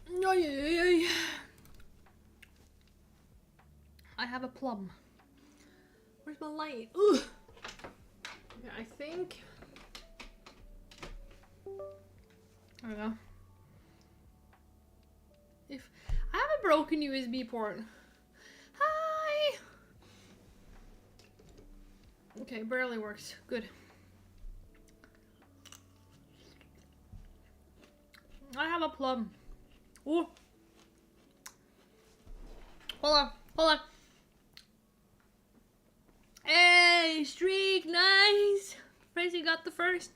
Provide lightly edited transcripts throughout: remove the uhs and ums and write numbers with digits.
Ay, ay, ay. I have a plum. Where's my light? Ugh. Okay, I think. There we go. If I have a broken USB port. Hi. Okay, barely works. Good. I have a plum. Ooh. Hold on. Hold on. Hey, streak, nice. Crazy got the first.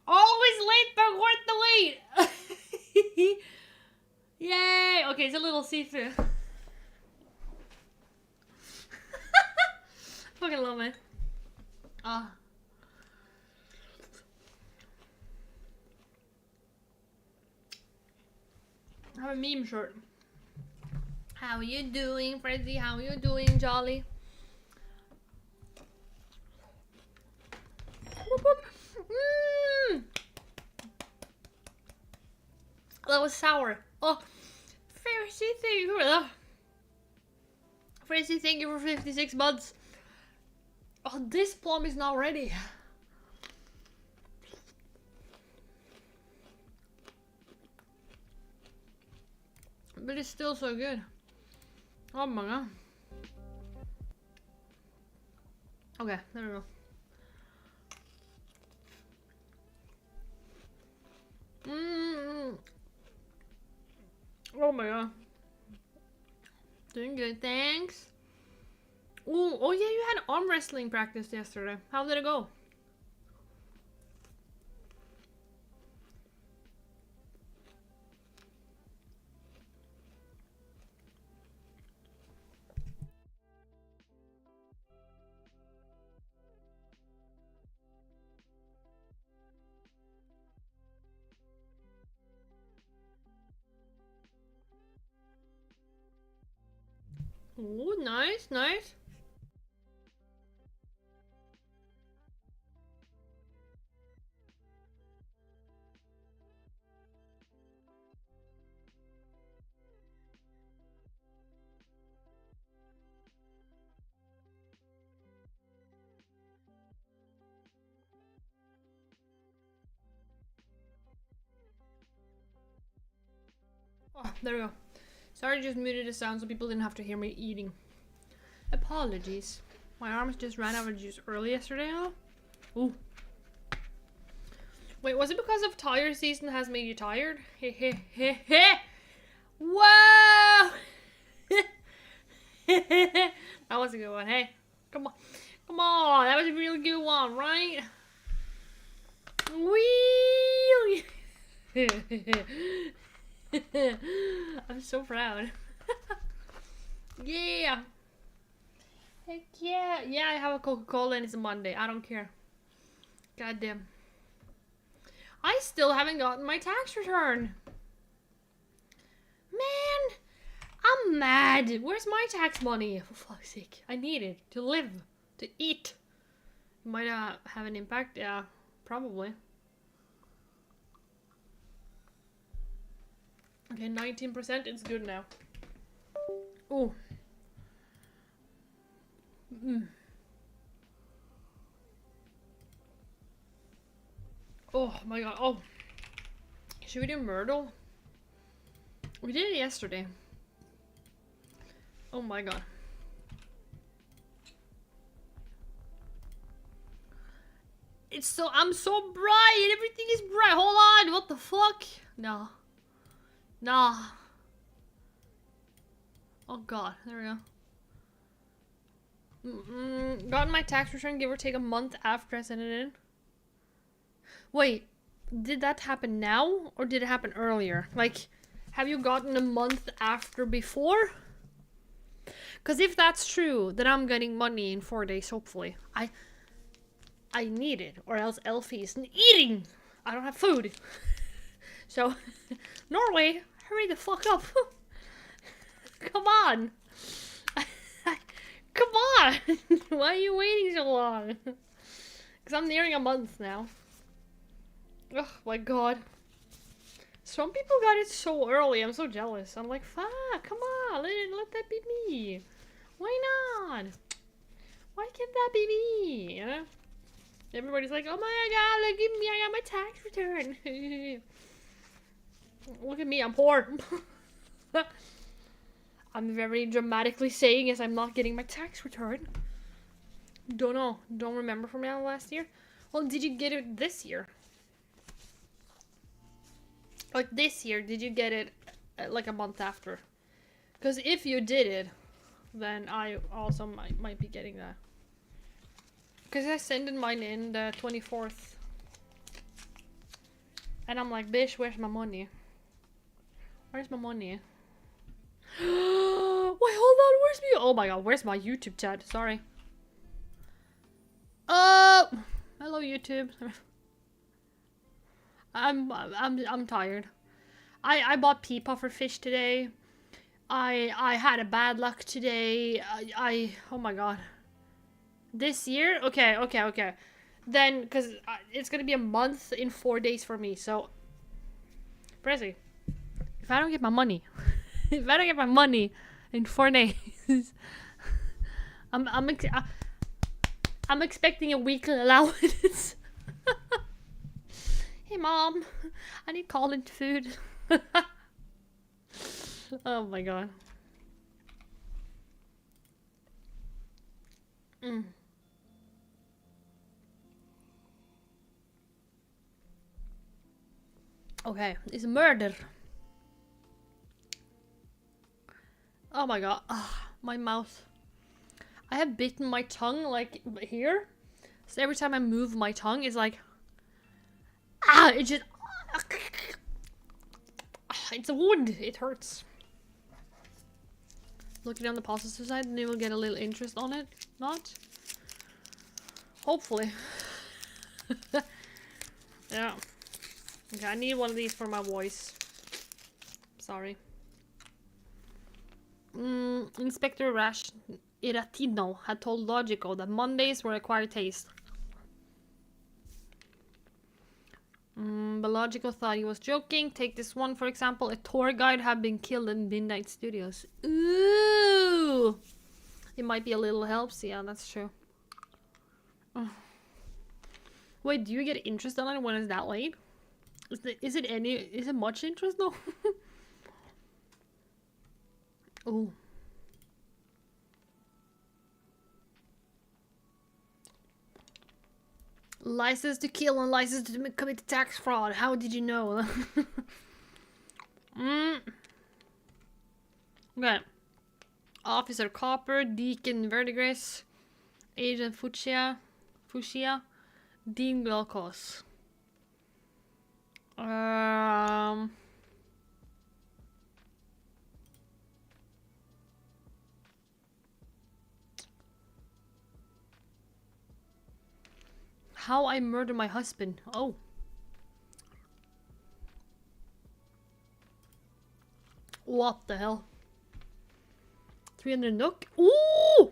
Always late but worth the wait. Yay. Okay, it's a little see-through. Fucking love it. Ah. I have a meme shirt. How you doing, Freddy? How you doing, Jolly? Whoop, whoop. That was sour. Oh, Freddy, thank you. Freddy, thank you for 56 months. Oh, this plum is not ready. But it's still so good. Oh my god. Okay, there we go. Oh my god. Doing good, thanks. Ooh, oh yeah, you had arm wrestling practice yesterday. How did it go? Ooh, nice, nice. Oh, there we go. Sorry, just muted the sound so people didn't have to hear me eating. Apologies. My arms just ran out of juice early yesterday, huh? Ooh. Wait, was it because of tire season has made you tired? He he he he! Whoa! That was a good one. Hey, come on. Come on. That was a really good one, right? Whee! I'm so proud. Yeah. Heck yeah. Yeah, I have a Coca-Cola and it's a Monday. I don't care. Goddamn. I still haven't gotten my tax return. Man, I'm mad. Where's my tax money? For fuck's sake. I need it to live, to eat. It might have an impact. Yeah, probably. Okay, 19%. It's good now. Ooh. Oh my god. Oh. Should we do Myrtle? We did it yesterday. Oh my god. It's so, I'm so bright. Everything is bright. Hold on. What the fuck? No. Nah. Oh god. There we go. Gotten my tax return, give or take a month after I sent it in. Wait. Did that happen now? Or did it happen earlier? Like, have you gotten a month after before? Because if that's true, then I'm getting money in 4 days, hopefully. I need it, or else Elfie isn't eating. I don't have food. So, Norway, hurry the fuck up. Come on. Come on. Why are you waiting so long? Because I'm nearing a month now. Oh my god. Some people got it so early. I'm so jealous. I'm like, fuck, come on, let that be me. Why not? Why can't that be me? You know? Everybody's like, oh my god, look at me, I got my tax return. Look at me, I'm poor. I'm very dramatically saying as I'm not getting my tax return. Don't know. Don't remember from now last year. Well, did you get it this year? Like this year, did you get it like a month after? Because if you did it, then I also might be getting that. Because I sent mine in the 24th. And I'm like, bitch, where's my money? Where's my money? Wait, hold on, where's me? Oh my god, where's my YouTube chat? Sorry. Hello YouTube. I'm tired. I bought pea puffer fish today. I had a bad luck today. Oh my god. This year? Okay. Then, because it's gonna be a month in 4 days for me, so... Prezi, if I don't get my money, if I don't get my money in 4 days, I'm expecting a weekly allowance. Hey mom, I need college food. Oh my god. Okay, it's murder. Oh my god, my mouth. I have bitten my tongue like here. So every time I move my tongue, it's like... it just... it's a wound. It hurts. Looking on the positive side, and you will get a little interest on it. Not? Hopefully. Yeah. Okay, I need one of these for my voice. Sorry. Inspector Rash Iratino had told Logico that Mondays were acquired taste. But Logico thought he was joking. Take this one, for example. A tour guide had been killed in Midnight Studios. Ooh! It might be a little helps. Yeah, that's true. Wait, do you get interest on it when it's that late? Is it much interest though? Ooh. License to kill and license to commit tax fraud. How did you know? Okay. Officer Copper, Deacon Verdigris, Agent Fuchsia, Dean Glocos. How I murdered my husband. Oh. What the hell? 300 nook? Ooh!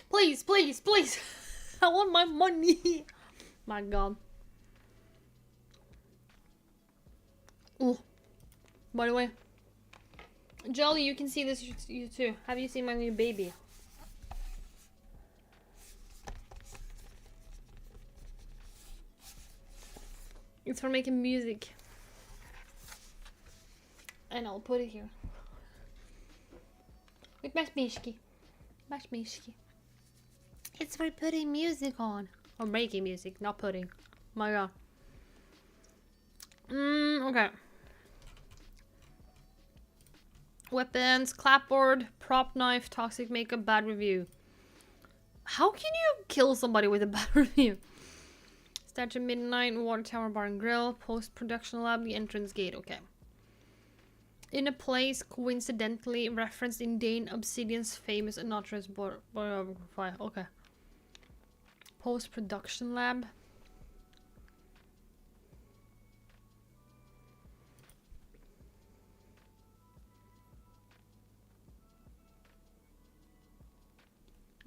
Please, please, please. I want my money. My god. Ooh. By the way. Jolly, you can see this you too. Have you seen my new baby? It's for making music. And I'll put it here. With my mishki. It's for putting music on. Or making music, not putting. My god. Okay. Weapons, clapboard, prop knife, toxic makeup, bad review. How can you kill somebody with a bad review? Statue Midnight, Water Tower Bar and Grill, Post-Production Lab, the entrance gate, okay. In a place coincidentally referenced in Dane Obsidian's famous Anotras biography, okay. Post-Production Lab.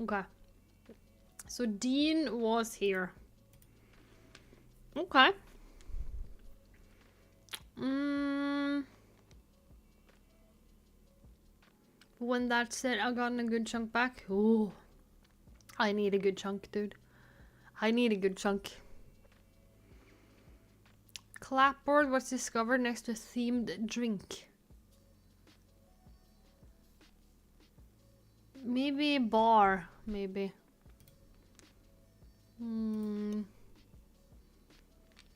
Okay. So Dean was here. Okay. When that's it, I've gotten a good chunk back. Ooh. I need a good chunk, dude. I need a good chunk. Clapboard was discovered next to a themed drink. Maybe bar, maybe.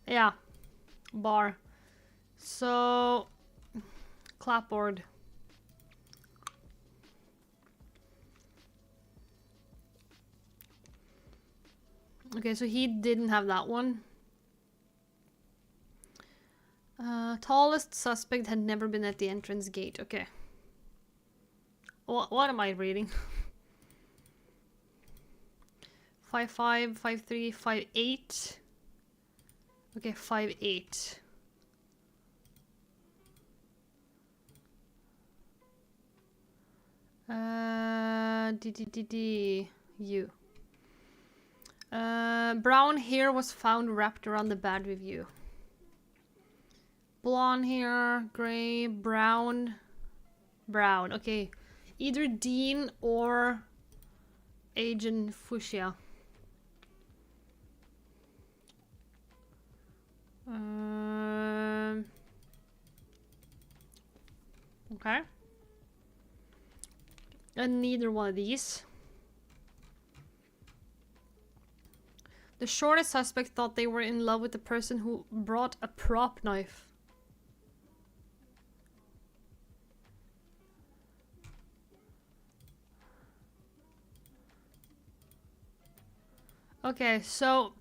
Yeah, bar. So, clapboard. Okay, so he didn't have that one. Tallest suspect had never been at the entrance gate. Okay. What am I reading? 5'5", 5'3", 5'8". Okay, 5'8". U. Brown hair was found wrapped around the bad review. Blonde hair, gray, brown. Brown, okay. Either Dean or Agent Fuchsia. Okay. And neither one of these. The shortest suspect thought they were in love with the person who brought a prop knife. Okay, so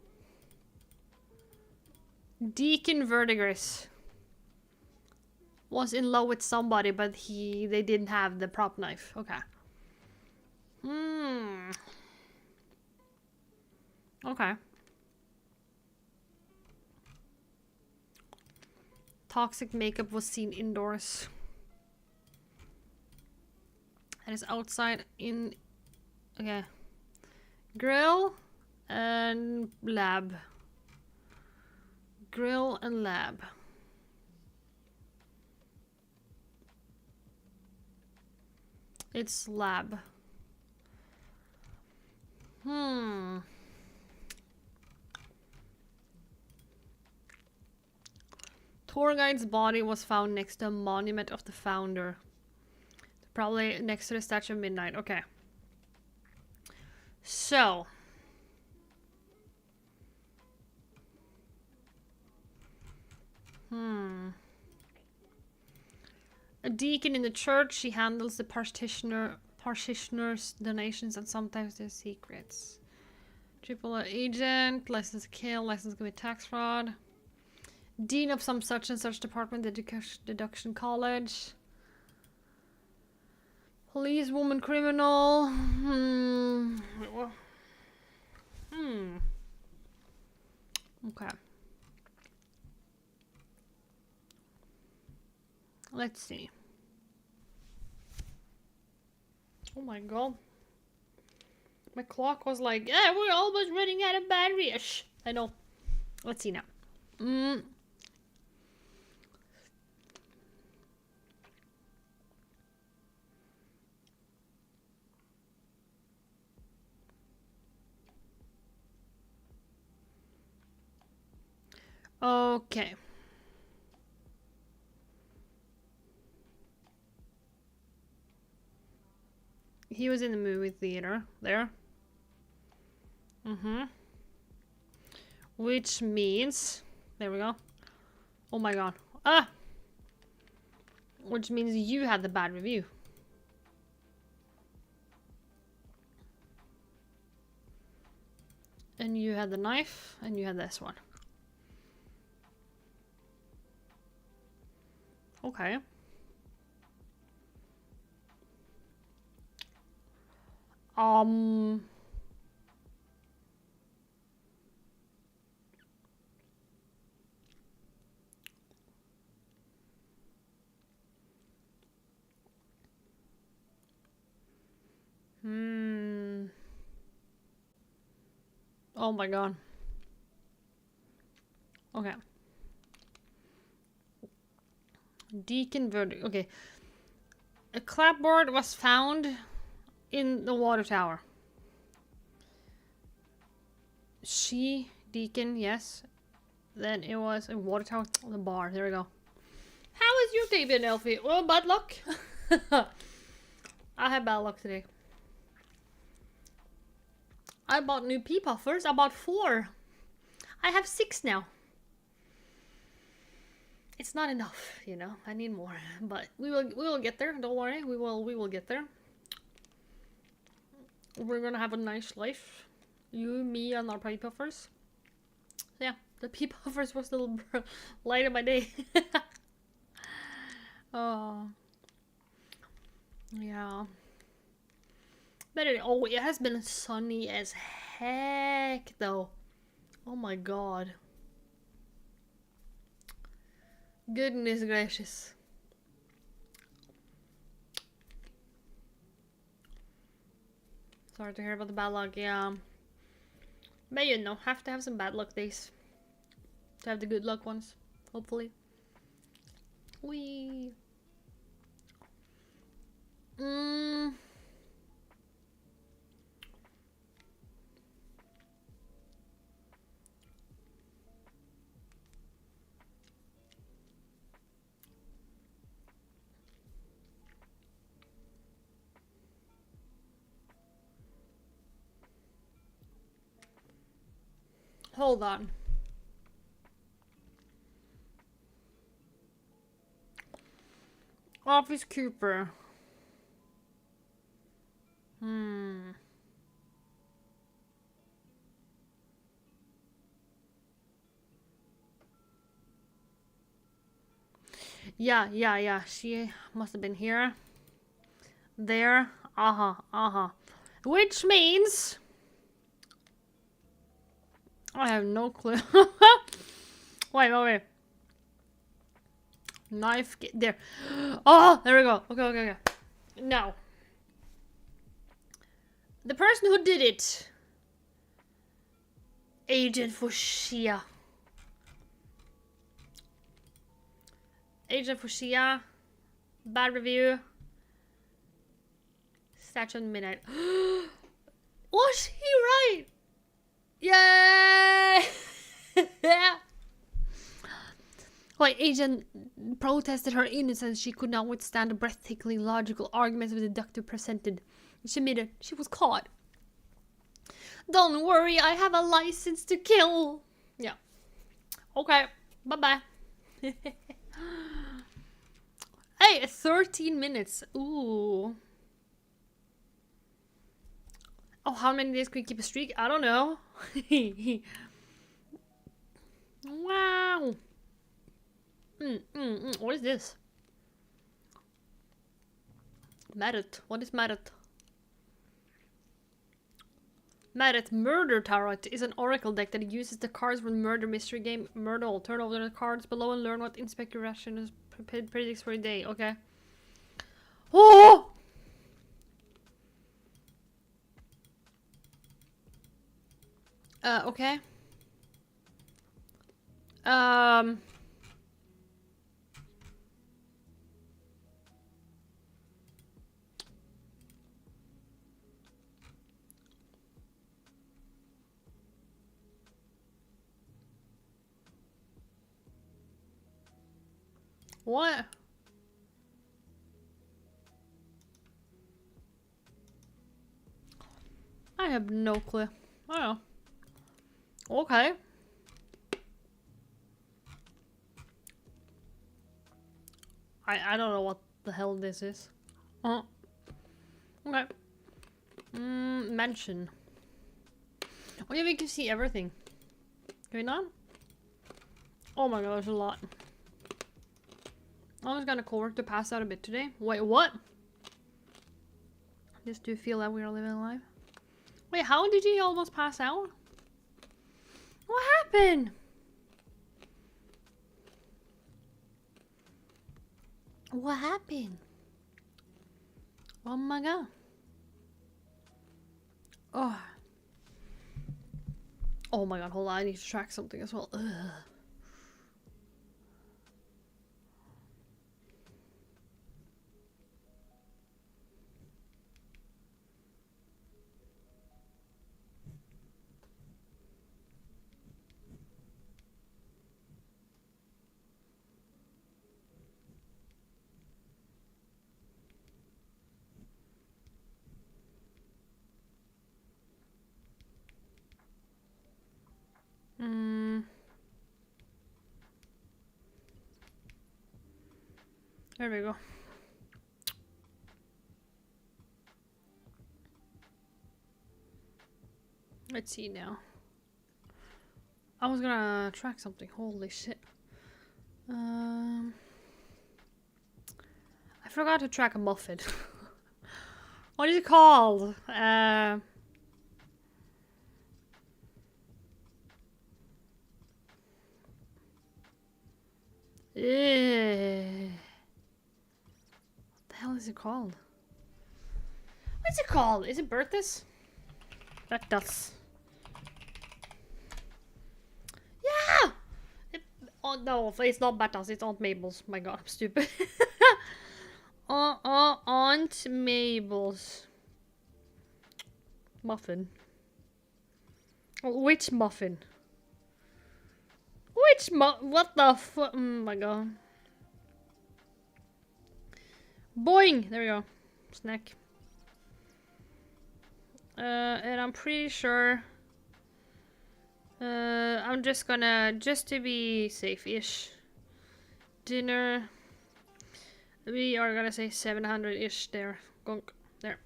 Deacon Verdigris was in love with somebody, but they didn't have the prop knife. Okay. Okay. Toxic makeup was seen indoors. And it's outside in... Okay. Grill and lab. Grill and lab. It's lab. Tour guide's body was found next to a monument of the founder. Probably next to the Statue of Midnight. Okay. So. A deacon in the church. She handles the parishioners' donations and sometimes their secrets. Triple agent. License to kill. License to commit tax fraud. Dean of some such and such department. Deduction college. Police woman criminal. Okay. Let's see. Oh my god. My clock was like, yeah, we're almost running out of battery. Shh. I know. Let's see now. Okay. He was in the movie theater there. Which means... There we go. Oh my god. Ah! Which means you had the bad review. And you had the knife, and you had this one. Okay. Oh my god. Okay. Deacon verdict. Okay. A clapboard was found in the water tower. She, Deacon, yes. Then it was a water tower. The bar. There we go. How is your day been, Elfie? Well, bad luck. I had bad luck today. I bought new pea puffers. I bought 4. I have 6 now. It's not enough, you know. I need more, but we will get there. Don't worry. We will get there. We're gonna have a nice life. You, me, and our pea puffers. So yeah, the pea puffers was a little light of my day. Oh, yeah. But it has been sunny as heck, though. Oh my god. Goodness gracious. Sorry to hear about the bad luck, yeah. But you know, have to have some bad luck days to have the good luck ones, hopefully. Wee. Hold on. Office Cooper. Yeah. She must have been here. There. Which means... I have no clue. Wait. Knife, there. Oh, there we go. Okay. Now. The person who did it. Agent Fushia. Agent Fushia. Bad review. Statue on midnight. Was he right? Yay! Like, Agent protested her innocence. She could not withstand the breathtakingly logical arguments the deductor presented. She admitted she was caught. Don't worry, I have a license to kill. Yeah. Okay. Bye-bye. Hey, 13 minutes. Ooh. Oh, how many days can we keep a streak? I don't know. Wow. What is this? Merit. What is Merit? Merit Murder Tarot is an oracle deck that uses the cards from the murder mystery game Myrtle. Turn over the cards below and learn what Inspector Ration predicts for a day. Okay. Oh! Okay. What? I have no clue. Oh. Okay. I don't know what the hell this is. Okay. Mansion. Oh yeah, we can see everything. Can we not? Oh my god, there's a lot. I was gonna co-work to pass out a bit today. Wait, what? Just to feel that we are living life. Wait, how did you almost pass out? What happened? What happened? Oh my god. Oh. Oh my god, hold on, I need to track something as well. Ugh. There we go. Let's see now. I was gonna track something. Holy shit. I forgot to track a muffin. What is it called? What the hell is it called? What's it called? Is it Berthas? That does. Yeah! Oh no, it's not Berthas, it's Aunt Mabel's. My god, I'm stupid. Aunt Mabel's. Muffin. Which muffin? What the fuck? Oh my god. Boing! There we go. Snack. And I'm pretty sure... I'm just gonna... Just to be safe-ish. Dinner... We are gonna say 700-ish there. Gonk. There.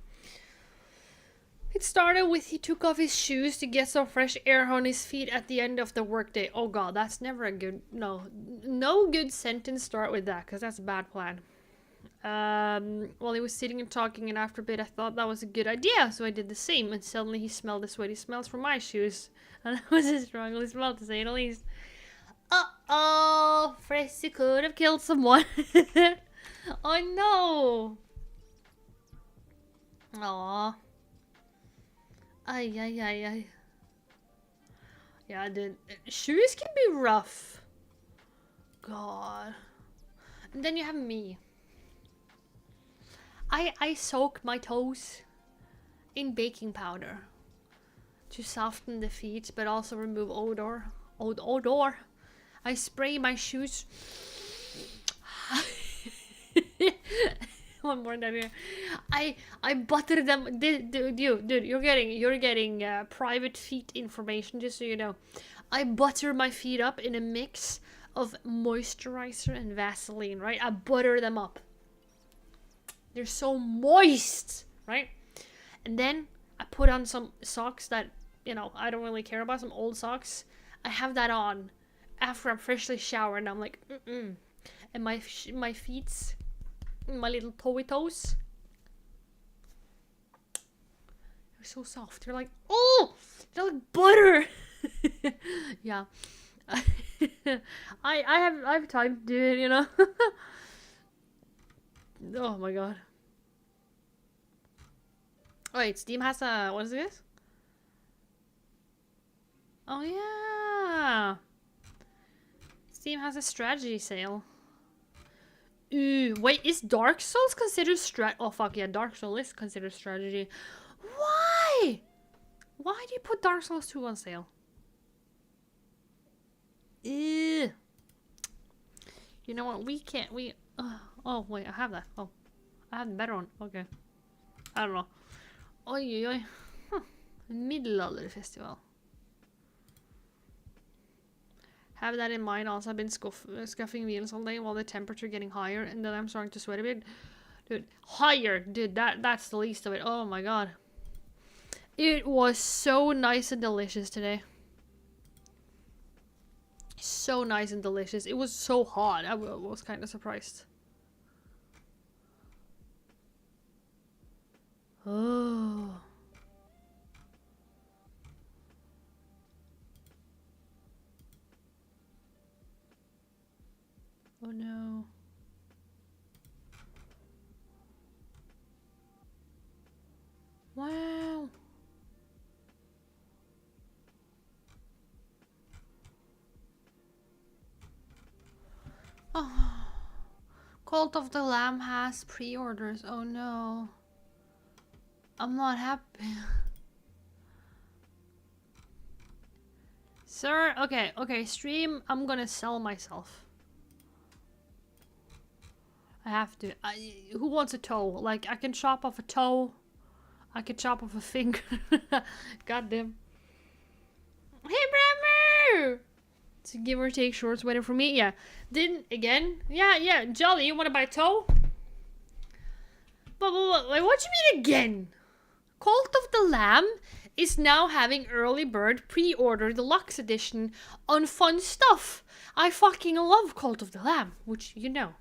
It started with he took off his shoes to get some fresh air on his feet at the end of the workday. Oh god, that's never a good... No good sentence start with that, because that's a bad plan. While he was sitting and talking, and after a bit I thought that was a good idea, so I did the same, and suddenly he smelled the sweaty smells from my shoes. And that was a strongly smell, to say the least. Uh-oh! Freshy could have killed someone. Oh no! Aww. Ay. Yeah, dude. Shoes can be rough. God. And then you have me. I soak my toes in baking powder to soften the feet, but also remove odor. Odor. I spray my shoes. One more down here. I butter them. Dude, you're getting private feet information, just so you know. I butter my feet up in a mix of moisturizer and Vaseline, right? I butter them up. They're so moist, right? And then I put on some socks that, you know, I don't really care about, some old socks. I have that on after I'm freshly showered, and I'm like, And my feet, my little toey toes, they're so soft. They're like, oh, they're like butter. Yeah. I have time to do it, you know. Oh my god. Wait, Steam has a... What is this? Oh yeah! Steam has a strategy sale. Ooh, wait, is Dark Souls considered Oh fuck yeah, Dark Souls is considered strategy. Why? Why do you put Dark Souls 2 on sale? Ew. You know what, we can't... oh wait, I have that. Oh, I have the better one. Okay. I don't know. Oi. Huh. Middelalderfestival. Have that in mind. Also, I've been scuffing wheels all day while the temperature getting higher, and then I'm starting to sweat a bit. Dude, higher! Dude, that's the least of it. Oh my god. It was so nice and delicious today. So nice and delicious. It was so hot. I was kind of surprised. Oh. Oh no. Wow. Oh. Cult of the Lamb has pre-orders. Oh no. I'm not happy. Sir, okay, stream, I'm gonna sell myself. I have to. Who wants a toe? Like, I can chop off a toe. I can chop off a finger. God damn. Hey, Brammer! So give or take shorts weather for me. Yeah. Then again. Yeah. Jolly, you want to buy a toe? But like, what do you mean again? Cult of the Lamb is now having early bird pre-order deluxe edition on fun stuff. I fucking love Cult of the Lamb, which you know.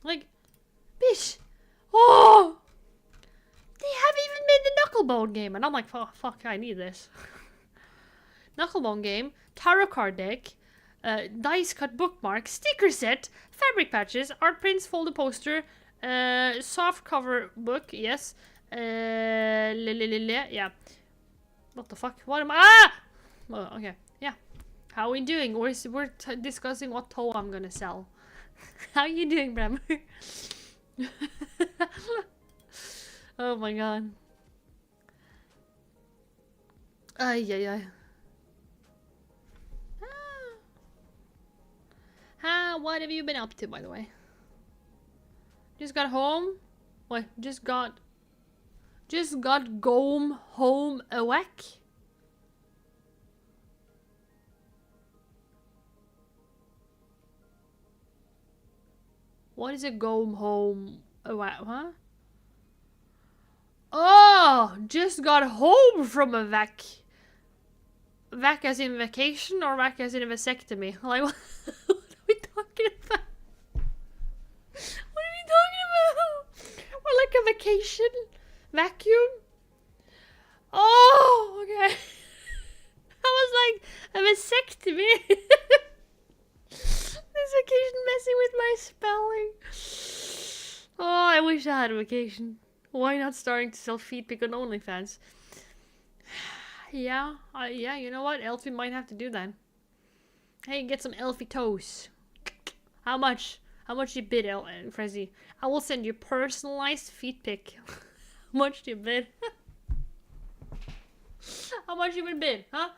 Like, bitch. Oh, they haven't even made the Knucklebone game, and I'm like, fuck, I need this. Knucklebone game, tarot card deck, dice cut bookmark, sticker set, fabric patches, art prints, folder poster, soft cover book, yes. Yeah. What the fuck? What am I? Ah! Well, okay. Yeah. How are we doing? We're discussing what toe I'm gonna sell. How are you doing, Bram? Oh my god. Ay. What have you been up to, by the way? Just got home? What? Just got home awake? What is a go home awake, huh? Oh, just got home from a vac. Vac as in vacation or vac as in a vasectomy? Like, what are we talking about? What are we talking about? Or like a vacation? Vacuum? Oh, okay. I was like, a vasectomy. This vacation messing with my spelling. Oh, I wish I had a vacation. Why not starting to sell feet pic on OnlyFans? Yeah, you know what? Elfie might have to do that. Hey, get some Elfie toes. How much? How much you bid, Frezzy? I will send you personalized feet pic. How much do you bid? How much you would bid, huh?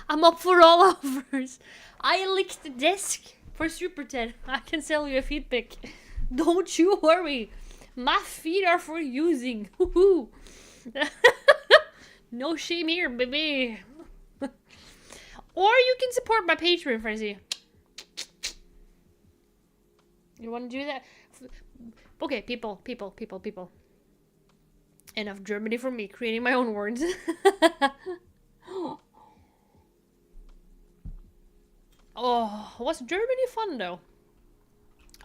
I'm up for all offers. I licked the desk for Super Ted. I can sell you a feet pic. Don't you worry. My feet are for using. Woohoo. No shame here, baby. Or you can support my Patreon, Frenzy. You want to do that? Okay, people. Enough Germany for me, creating my own words. Oh, was Germany fun though?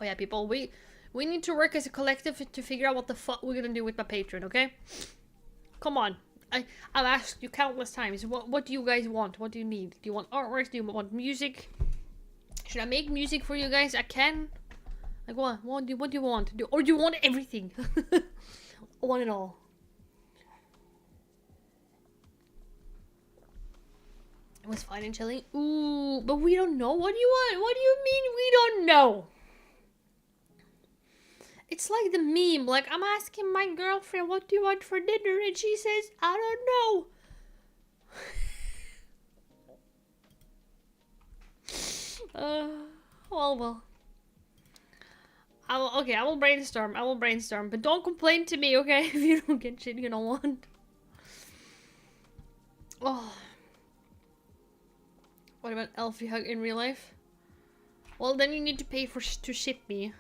Oh yeah, people, we need to work as a collective to figure out what the fuck we're gonna do with my Patreon, okay? Come on. I've asked you countless times, what do you guys want? What do you need? Do you want artwork? Do you want music? Should I make music for you guys? I can. Like what do you want to do? Or do you want everything? I want it all. It was fine and chilling. Ooh, but we don't know. What do you want? What do you mean we don't know? It's like the meme, like, I'm asking my girlfriend, what do you want for dinner? And she says, I don't know. Well. I will brainstorm. But don't complain to me, okay? If you don't get shit you don't want. Oh. What about Elfie Hug in real life? Well, then you need to pay to ship me.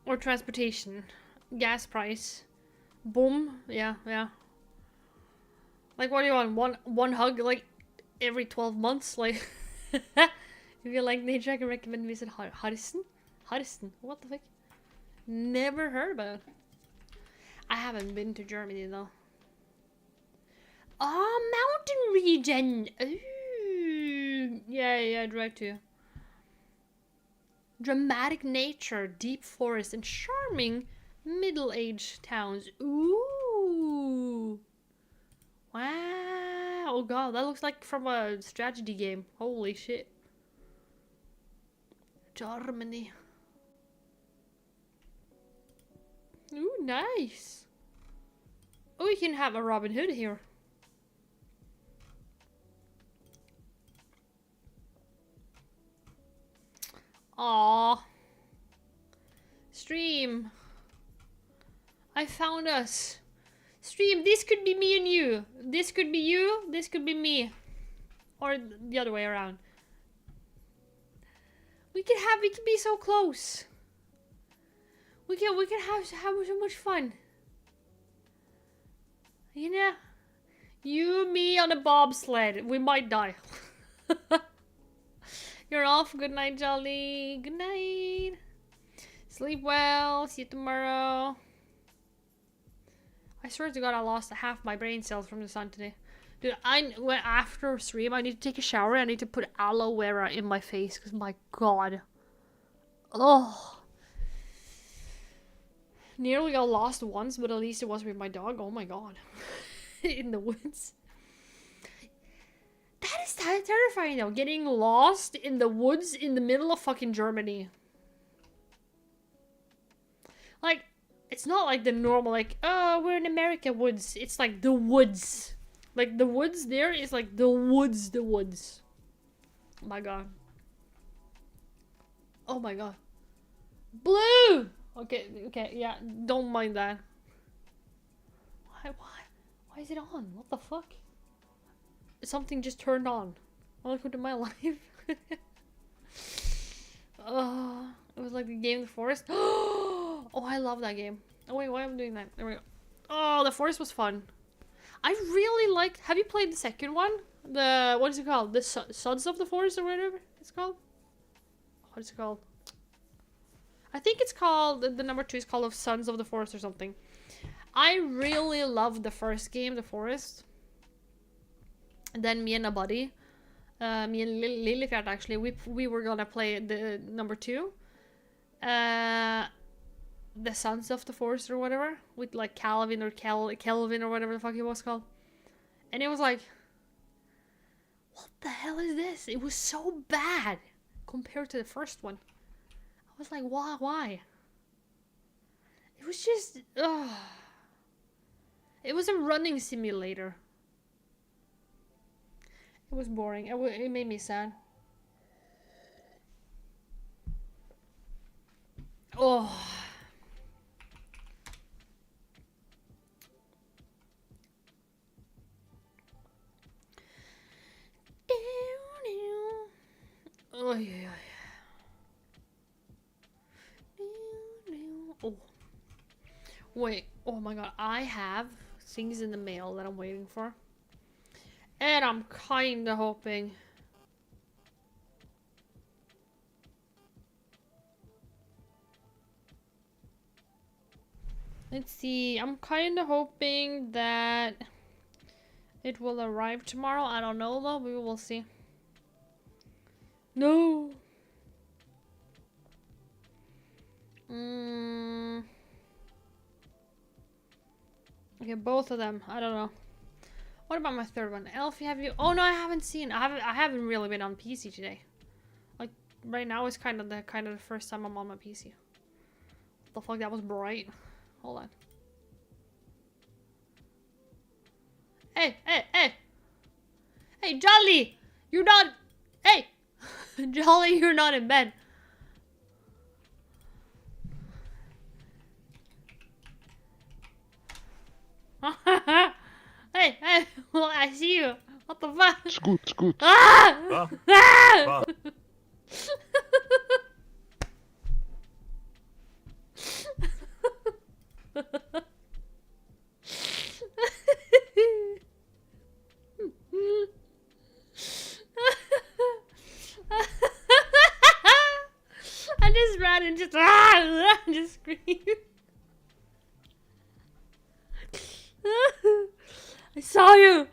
Or transportation. Gas price. Boom. Yeah. Like, what do you want? One hug, like, every 12 months? Like, if you like nature, I can recommend visit Harrison. What the fuck? Never heard about it. I haven't been to Germany, though. Oh, mountain region! Ooh. Yeah, direct to you. Dramatic nature, deep forest, and charming middle-aged towns. Ooh. Wow. Oh god, that looks like from a strategy game. Holy shit. Germany. Ooh, nice. Oh, you can have a Robin Hood here. Aww. Stream. I found us. Stream, this could be me and you. This could be you, this could be me. Or the other way around. We could be so close. We could have so much fun. You know? You, me on a bobsled. We might die. You're off. Good night, Jolly. Good night. Sleep well. See you tomorrow. I swear to God, I lost half my brain cells from the sun today. Dude, after stream, I need to take a shower. I need to put aloe vera in my face. Because, my God. Oh. Nearly got lost once, but at least it was with my dog. Oh, my God. In the woods. That is terrifying, though. Getting lost in the woods in the middle of fucking Germany. Like, it's not like the normal, like, oh, we're in America woods. It's like the woods. Like, the woods there is like the woods. Oh my God. Oh my God. Blue! Okay, yeah, don't mind that. Why is it on? What the fuck? Something just turned on. Welcome to my life. It was like the game The Forest. Oh, I love that game. Oh wait, why am I doing that? There we go. Oh, The Forest was fun. I really liked... Have you played the second one? What is it called? The Sons of the Forest or whatever it's called? What is it called? I think it's called... The number 2 is called Sons of the Forest or something. I really loved the first game, The Forest. And then me and a buddy, me and Lillifjord actually, we were gonna play the number 2. The Sons of the Forest or whatever. With like Calvin or Kelvin or whatever the fuck it was called. And it was like... What the hell is this? It was so bad compared to the first one. I was like, why? It was just... It was a running simulator. It was boring. It made me sad. Oh. Oh, yeah. Oh. Wait. Oh my God. I have things in the mail that I'm waiting for. And I'm kinda hoping. Let's see. I'm kinda hoping that it will arrive tomorrow. I don't know though. We will see. No. Okay, both of them. I don't know. What about my third one? Elfie, have you... Oh no, I haven't seen... I haven't really been on PC today. Like, right now is kind of the first time I'm on my PC. What the fuck? That was bright. Hold on. Hey! Hey, Jolly! You're not... Hey! Jolly, you're not in bed. Hey, well, I see you. What the fuck? It's good. Ah! Ah! Ah! Ah! I just ran and just screamed. I saw you.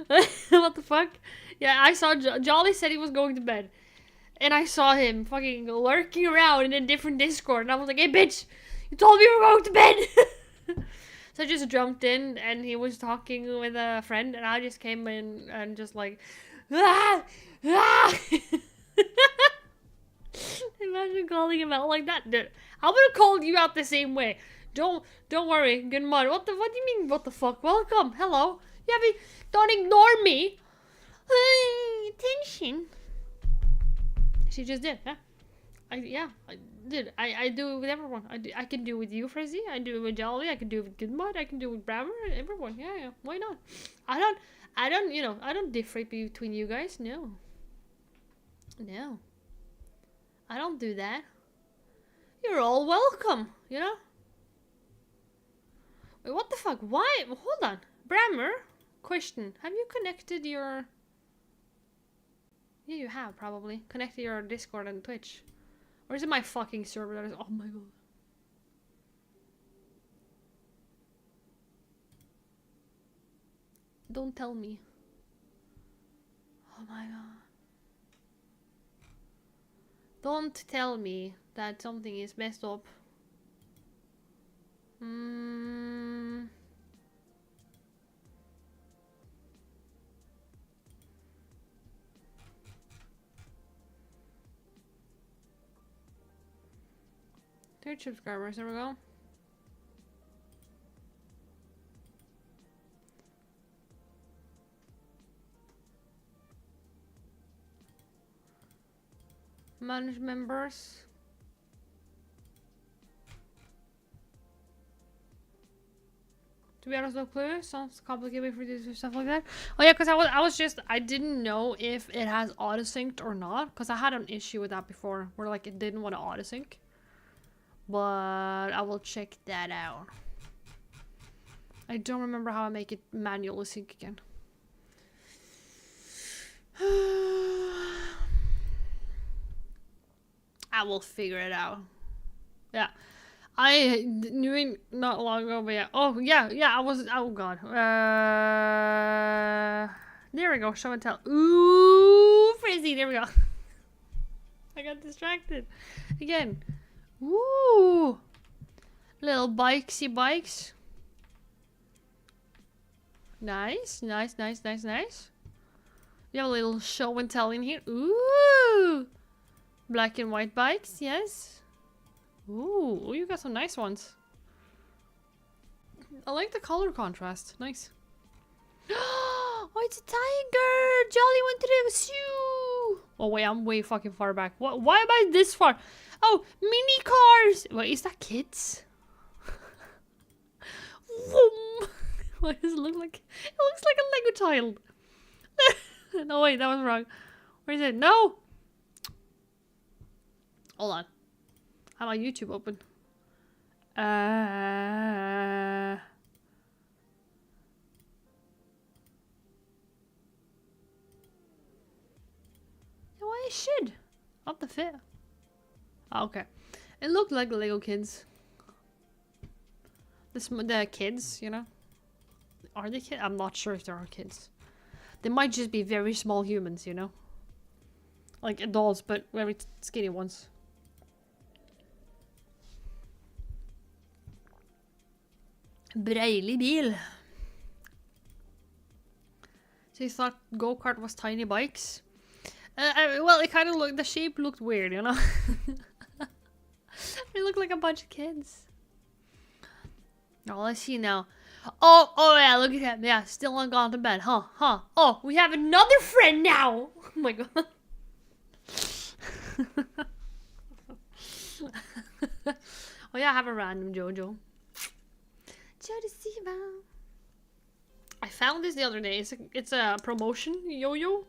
What the fuck? Yeah, I saw Jolly said he was going to bed, and I saw him fucking lurking around in a different Discord, and I was like, "Hey, bitch, you told me you were going to bed." So I just jumped in, and he was talking with a friend, and I just came in and just like, ah, ah. Imagine calling him out like that, dude. I would have called you out the same way. Don't worry, good mud. What do you mean? What the fuck? Welcome, hello. Don't ignore me. Attention. She just did, huh? I did. I do it with everyone. I can do it with you, Frizzy. I do it with Jolly. I can do it with Good Mud. I can do it with Brammer. Everyone. Yeah. Why not? I don't. I don't differentiate between you guys. No. I don't do that. You're all welcome, you know? Wait, what the fuck? Why? Hold on. Brammer? Question. Have you connected your... Yeah, you have, probably. Connected your Discord and Twitch. Or is it my fucking server that is... Oh my god. Don't tell me. Oh my god. Don't tell me that something is messed up. Twitch subscribers, there we go. Manage members. To be honest, no clue. Sounds complicated for this stuff like that. Oh yeah, because I didn't know if it has auto synced or not. Because I had an issue with that before, where like it didn't want to auto sync. But I will check that out. I don't remember how I make it manually sync again. I will figure it out. Yeah. I knew it not long ago, but yeah. Oh, yeah, I was... Oh, God. There we go. Show and tell. Ooh, Frizzy. There we go. I got distracted. Again. Ooh. Little bikesy bikes. Nice. Nice. You have a little show and tell in here. Ooh. Black and white bikes, yes. Ooh, you got some nice ones. I like the color contrast. Nice. Oh, it's a tiger! Jolly went to the zoo! Oh wait, I'm way fucking far back. What? Why am I this far? Oh, mini cars! Wait, is that kids? Why does it look like? It looks like a Lego child. No wait, that was wrong. Where is it? No! Hold on. I have my YouTube open. Yeah, why it should? Not the fit. Oh, okay. It looked like the Lego kids. The kids, you know? Are they kids? I'm not sure if there are kids. They might just be very small humans, you know? Like adults, but very skinny ones. Breilig bil. So you thought go-kart was tiny bikes? Well, it kind of looked, the shape looked weird, you know? They looked like a bunch of kids. Oh, let's see now. Oh yeah, look at him. Yeah, still not gone to bed, huh? Oh, we have another friend now! Oh my god. Oh yeah, I have a random Jojo. I found this the other day. It's a promotion yo-yo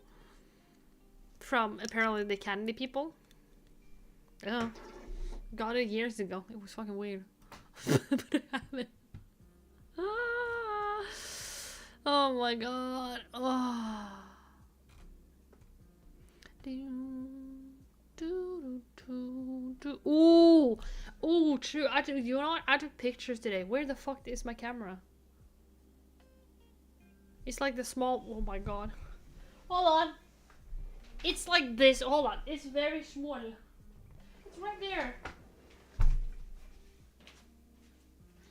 from apparently the candy people. Yeah, got it years ago. It was fucking weird, but I haven't. Oh my god. Oh. Ooh, true. You know what? I took pictures today. Where the fuck is my camera? It's like the small... Oh my god. Hold on. It's like this. Hold on. It's very small. It's right there.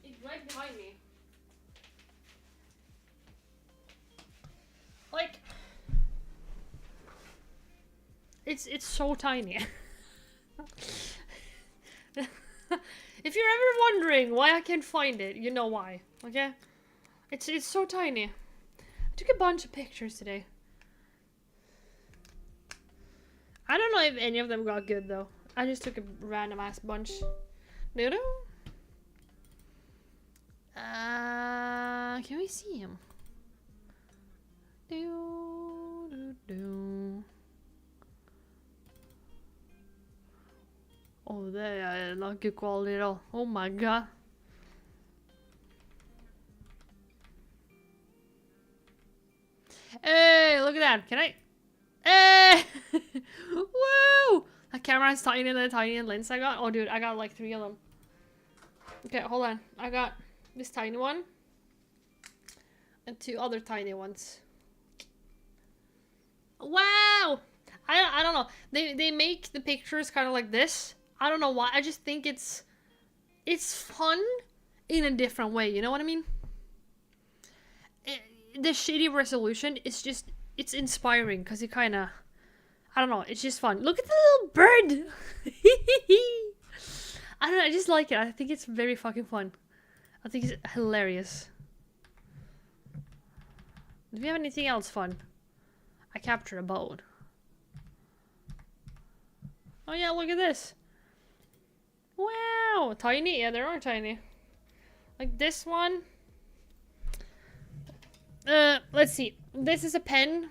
It's right behind me. Like... It's so tiny. If you're ever wondering why I can't find it, you know why, okay? It's so tiny. I took a bunch of pictures today. I don't know if any of them got good though. I just took a random ass bunch. Can we see him? Oh, det er not good quality at all. Oh my god. Hey, look at that. Can I? Hey! Woo! That camera is tiny, the tiny lens I got. Oh, dude, I got like 3 of them. Okay, hold on. I got this tiny one and 2 other tiny ones. Wow! I don't know. They make the pictures kind of like this. I don't know why. I just think it's fun in a different way. You know what I mean? The shitty resolution is just, it's inspiring because it kind of, I don't know, it's just fun. Look at the little bird. I don't know, I just like it. I think it's very fucking fun. I think it's hilarious. Do we have anything else fun? I captured a boat. Oh yeah, look at this. Wow, tiny? Yeah, they are tiny. Like this one. Let's see. This is a pen.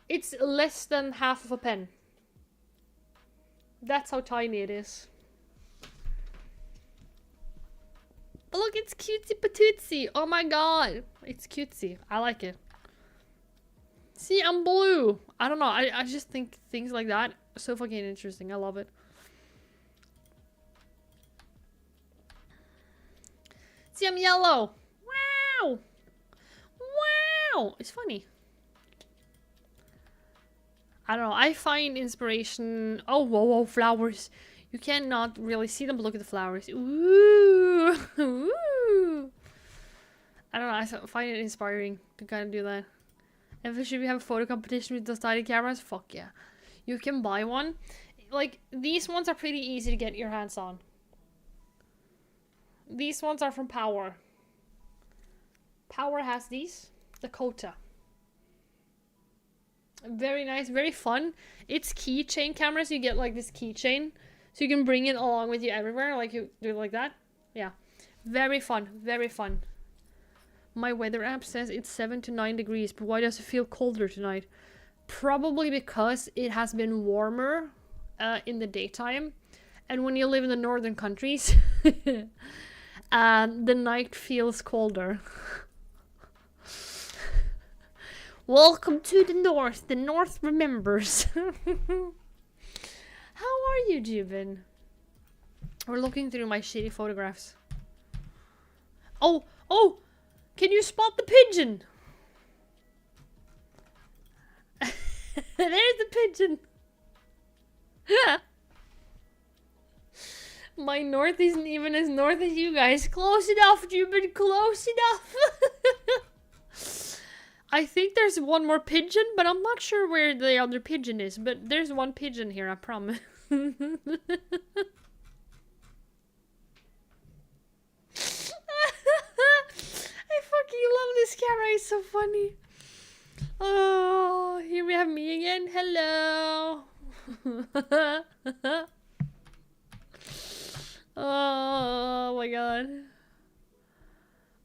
It's less than half of a pen. That's how tiny it is. But look, it's cutesy patootsy. Oh my god. It's cutesy. I like it. See, I'm blue. I don't know. I just think things like that are so fucking interesting. I love it. See, I'm yellow. Wow. Wow. It's funny. I don't know. I find inspiration. Oh, whoa, whoa, flowers. You cannot really see them, but look at the flowers. Ooh. Ooh. I don't know. I find it inspiring to kind of do that. And should we have a photo competition with those tiny cameras? Fuck yeah. You can buy one. Like, these ones are pretty easy to get your hands on. These ones are from Power. Power has these. Dakota. Very nice, very fun. It's keychain cameras. You get like this keychain, so you can bring it along with you everywhere. Like you do it like that. Yeah, very fun, very fun. My weather app says it's 7 to 9 degrees, but why does it feel colder tonight? Probably because it has been warmer in the daytime, and when you live in the northern countries, the night feels colder. Welcome to the north. The north remembers. How are you, Jubin? We're looking through my shitty photographs. Oh, oh! Can you spot the pigeon? There's the pigeon. My north isn't even as north as you guys. Close enough, Jubin. Close enough. I think there's one more pigeon, but I'm not sure where the other pigeon is. But there's one pigeon here, I promise. I fucking love this camera. It's so funny. Oh, here we have me again. Hello. Oh my god.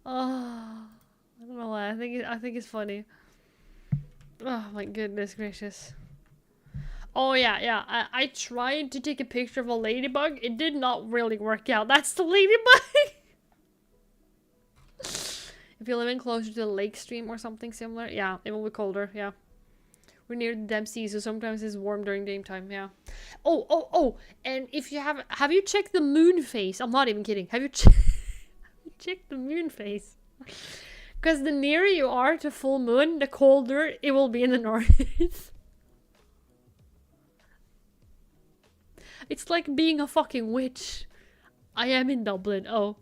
Oh. I don't know why. I think it's funny. Oh my goodness gracious. Oh yeah. I tried to take a picture of a ladybug. It did not really work out. That's the ladybug. If you're living closer to the lake stream or something similar, yeah, it will be colder. Yeah, we're near the Dead Sea, so sometimes it's warm during daytime. Yeah. Oh. And if you have you checked the moon phase? I'm not even kidding. Have you checked the moon phase? Because the nearer you are to full moon, the colder it will be in the north. It's like being a fucking witch. I am in Dublin. Oh.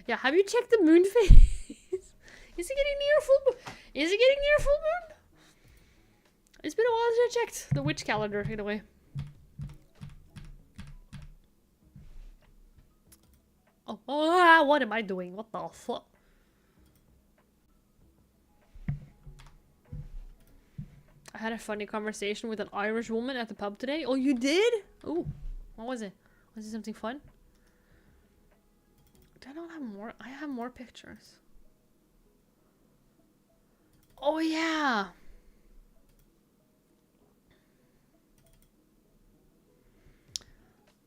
Yeah, have you checked the moon phase? Is it getting near full moon? Is it getting near full moon? It's been a while since I checked the witch calendar, in a way. Oh, what am I doing? What the fuck? I had a funny conversation with an Irish woman at the pub today. Oh, you did? Oh, what was it? Was it something fun? I don't have more. I have more pictures. Oh, yeah.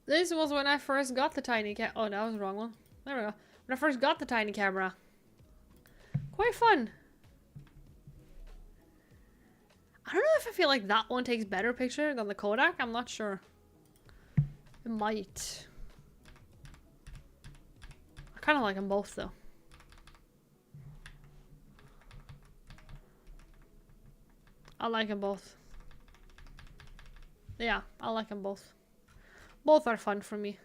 This was when I first got the tiny oh, that was the wrong one. There we go. When I first got the tiny camera. Quite fun. I don't know if I feel like that one takes better picture than the Kodak. I'm not sure. It might. I kind of like them both though. I like them both. Yeah, I like them both. Both are fun for me.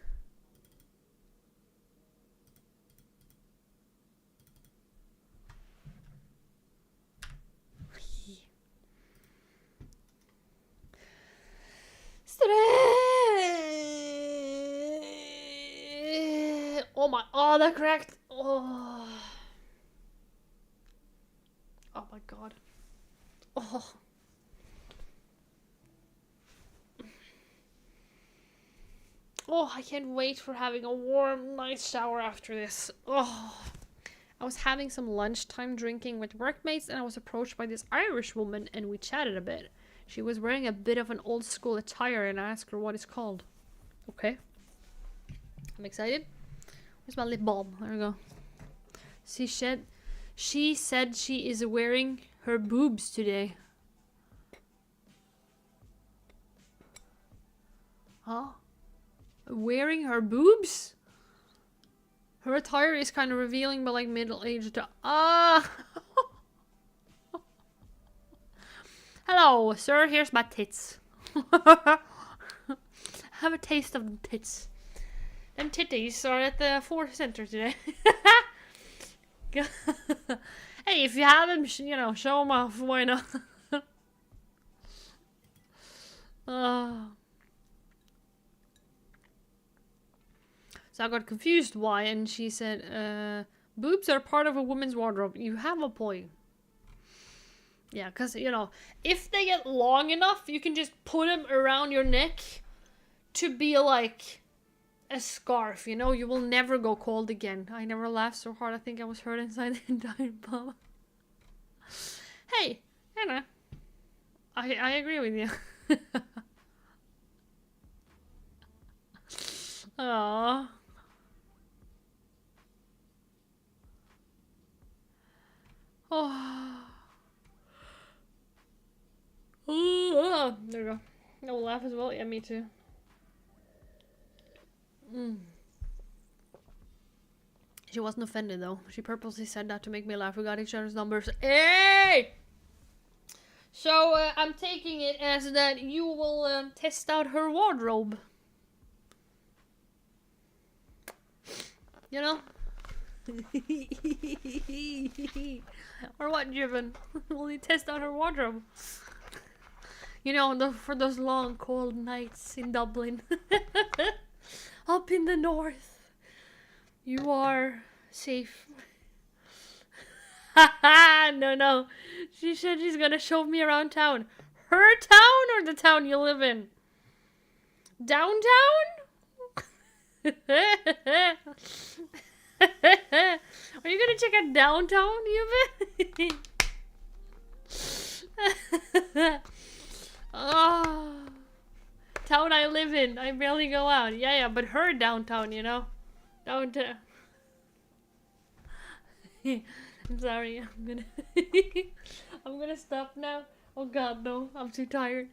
Oh my, oh, that cracked. Oh. Oh my god. Oh. Oh, I can't wait for having a warm, nice shower after this. Oh. I was having some lunchtime drinking with workmates and I was approached by this Irish woman and we chatted a bit. She was wearing a bit of an old school attire and I asked her what it's called. Okay. I'm excited. Where's my lip balm? There we go. She said she is wearing her boobs today. Huh? Wearing her boobs? Her attire is kind of revealing, but like middle-aged. Ah! Hello, sir. Here's my tits. Have a taste of the tits. Them titties are at the Ford Center today. Hey, if you have them, you know, show them off. Why not? So I got confused why, and she said, boobs are part of a woman's wardrobe. You have a point. Yeah, because, you know, if they get long enough, you can just put them around your neck to be like a scarf, you know? You will never go cold again. I never laughed so hard. I think I was hurt inside the entire bomb. Hey, Anna. I agree with you. Aww. Oh. Oh, there we go. No laugh as well. Yeah, me too. She wasn't offended though. She purposely said that to make me laugh. We got each other's numbers. Hey! So I'm taking it as that you will test out her wardrobe. You know? Or what, Jiven? Will you test out her wardrobe? You know, for those long, cold nights in Dublin. Up in the north. You are safe. No. She said she's gonna show me around town. Her town or the town you live in? Downtown? Are you gonna check out downtown, Yuba? Oh, town I live in. I barely go out. Yeah, but her downtown, you know? Downtown. I'm sorry. I'm gonna stop now. Oh god, no. I'm too tired.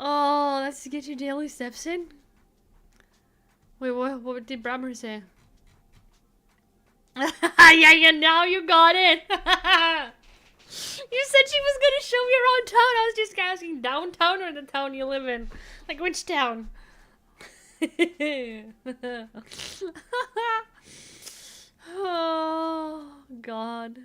Oh, let's get your daily steps in. Wait, what did Brammer say? Yeah, now you got it. You said she was gonna show me around town. I was just asking downtown or the town you live in. Like, which town? Oh, God.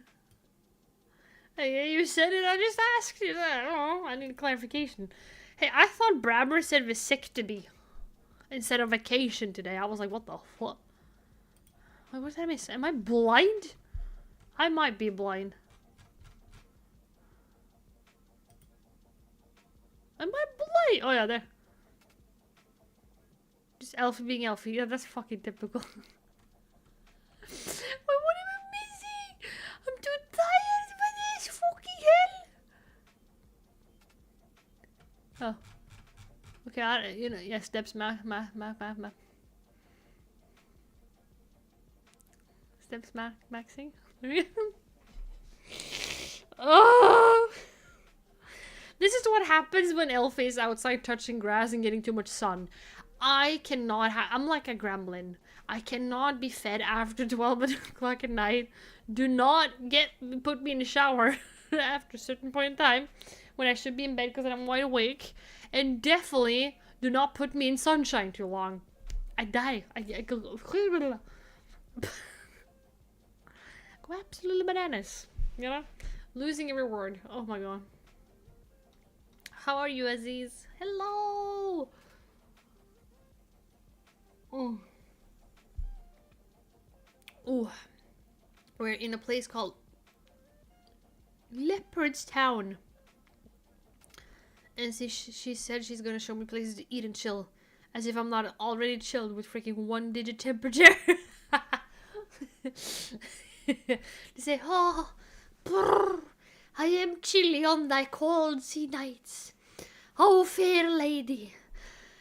Hey, you said it, I just asked you. I don't know. I need clarification. Hey, I thought Brammer said vasectomy instead of vacation today. I was like, what the fuck? Wait, what did I miss? Am I blind? I might be blind. Am I blind? Oh yeah, there. Just Elfie being Elfie. Yeah, that's fucking typical. Wait, what am I missing? I'm too tired for this fucking hell. Oh. Okay, you know, yeah, steps, math. Steps, maxing. Oh! This is what happens when Elfie is outside touching grass and getting too much sun. I cannot I'm like a gremlin. I cannot be fed after 12 o'clock at night. Do not put me in the shower after a certain point in time when I should be in bed because I'm wide awake. And definitely do not put me in sunshine too long. I die. I go absolutely bananas. You know? Losing every word. Oh my god. How are you, Aziz? Hello! Ooh. Ooh. We're in a place called Leopardstown. And she said she's gonna show me places to eat and chill. As if I'm not already chilled with freaking 1-digit temperature. They say, oh, brr, I am chilly on thy cold sea nights. Oh, fair lady,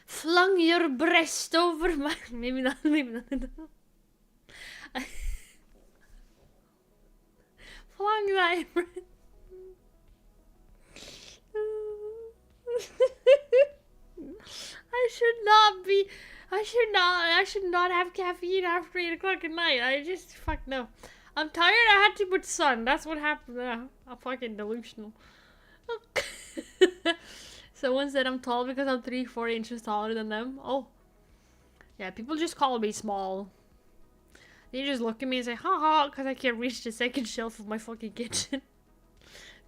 flung your breast over my... Maybe not. Flung thy breast... I should not have caffeine after 8 o'clock at night. I just, fuck no. I'm tired, I had too much sun. That's what happened. I'm fucking delusional. Someone said I'm tall because I'm 3-4 inches taller than them. Oh. Yeah, people just call me small. They just look at me and say, haha, because I can't reach the second shelf of my fucking kitchen.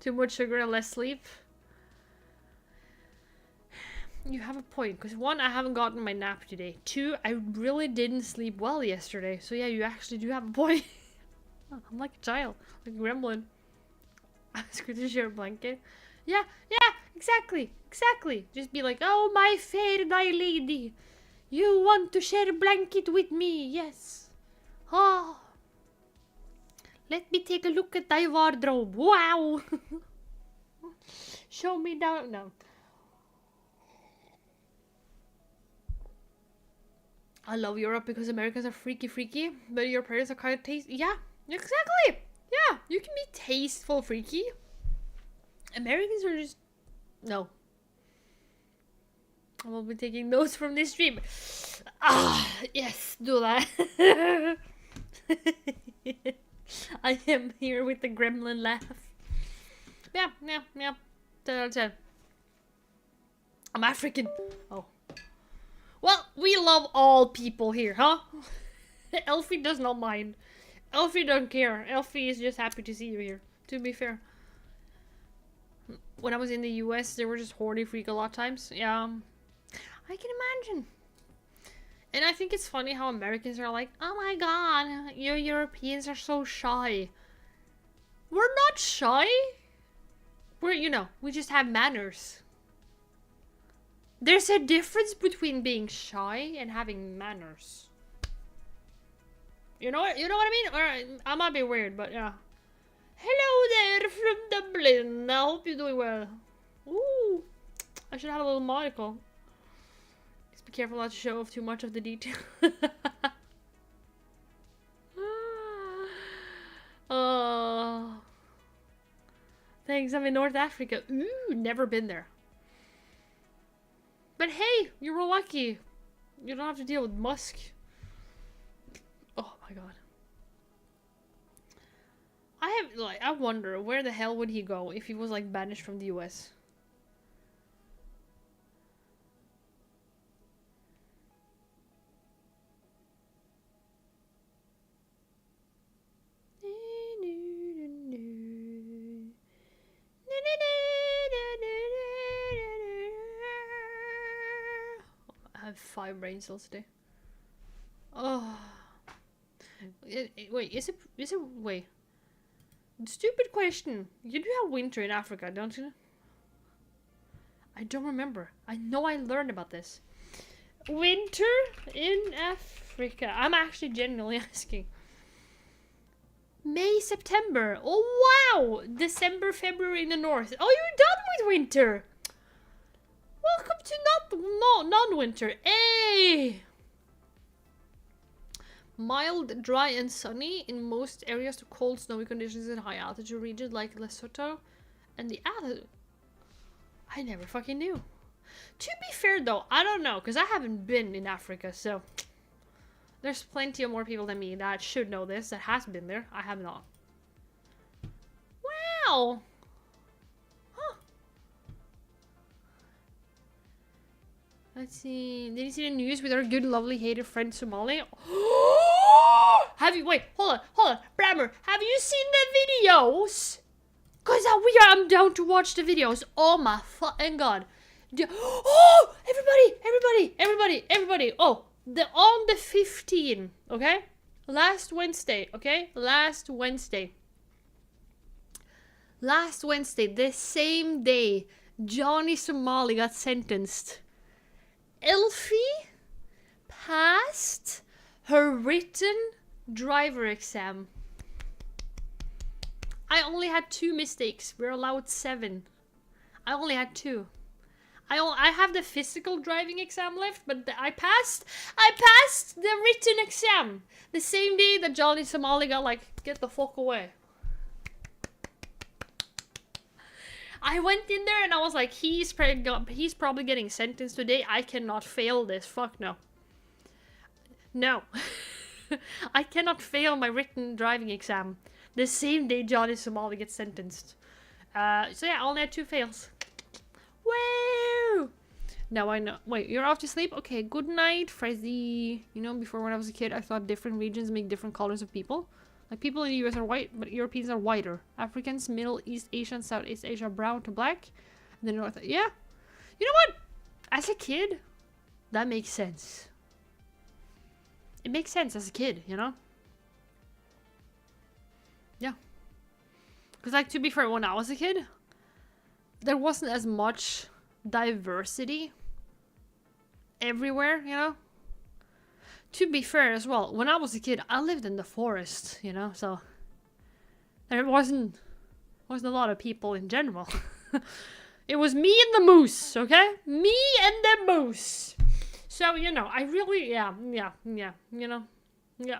Too much sugar and less sleep. You have a point, because 1, I haven't gotten my nap today. 2, I really didn't sleep well yesterday. So yeah, you actually do have a point. I'm like a child, like a gremlin. I was going to share a blanket. Yeah, exactly. Just be like, oh, my fair thy lady. You want to share a blanket with me? Yes. Oh. Let me take a look at thy wardrobe. Wow. Show me down. No. I love Europe because Americans are freaky, but your parents are kind of tasty. Yeah, exactly. Yeah, you can be tasteful freaky. Americans are just... No. I will be taking notes from this stream. Ah, yes, do that. I am here with the gremlin laugh. Yeah. 10 out of 10. I'm African. Oh. Well, we love all people here, huh? Elfie does not mind. Elfie don't care. Elfie is just happy to see you here, to be fair. When I was in the US, they were just horny freak a lot of times. Yeah. I can imagine. And I think it's funny how Americans are like, oh my god, you Europeans are so shy. We're not shy. We're, you know, we just have manners. There's a difference between being shy and having manners. You know what I mean? Or I might be weird, but yeah. Hello there from Dublin. I hope you're doing well. Ooh, I should have a little monocle. Just be careful not to show off too much of the detail. Oh, thanks. I'm in North Africa. Ooh, never been there. But hey, you were lucky. You don't have to deal with musk. Oh my god. I wonder where the hell would he go if he was like banished from the US? I have 5 brain cells today. Oh. Wait, is it, wait. Stupid question. You do have winter in Africa, don't you? I don't remember. I know I learned about this. Winter in Africa. I'm actually genuinely asking. May, September. Oh, wow. December, February in the north. Oh, you're done with winter. Well, welcome to non-winter. Hey! Mild, dry, and sunny in most areas to cold, snowy conditions in high altitude regions like Lesotho and the altitude. I never fucking knew. To be fair though, I don't know, because I haven't been in Africa, so there's plenty of more people than me that should know this, that has been there. I have not. Wow! Huh. Let's see. Did you see the news with our good, lovely, hated friend Somali? Have you? Wait, hold on. Brammer, have you seen the videos? Cause I'm down to watch the videos. Oh my fucking god! Oh, everybody! Oh, on the 15th, okay? Last Wednesday, Last Wednesday, the same day, Johnny Somali got sentenced. Elfie passed her written driver exam. I only had 2 mistakes. We're allowed 7. I only had 2. I have the physical driving exam left, but I passed the written exam. The same day that Johnny Somali got like, get the fuck away. I went in there and I was like, he's probably getting sentenced today. I cannot fail this. Fuck no. No. I cannot fail my written driving exam the same day Johnny Somali gets sentenced. So yeah, I only had 2 fails. Woo! Now I know. Wait, you're off to sleep? Okay, good night, Frizzy. You know, before when I was a kid, I thought different regions make different colors of people. Like, people in the US are white, but Europeans are whiter. Africans, Middle East Asian, Southeast Asia, brown to black. And then North... Yeah. You know what? As a kid, that makes sense. It makes sense as a kid, you know? Yeah. Because, like, to be fair, when I was a kid, there wasn't as much diversity everywhere, you know? To be fair as well, when I was a kid, I lived in the forest, you know, so there wasn't a lot of people in general. It was me and the moose, okay? Me and the moose. So, you know, I really, yeah, you know, yeah.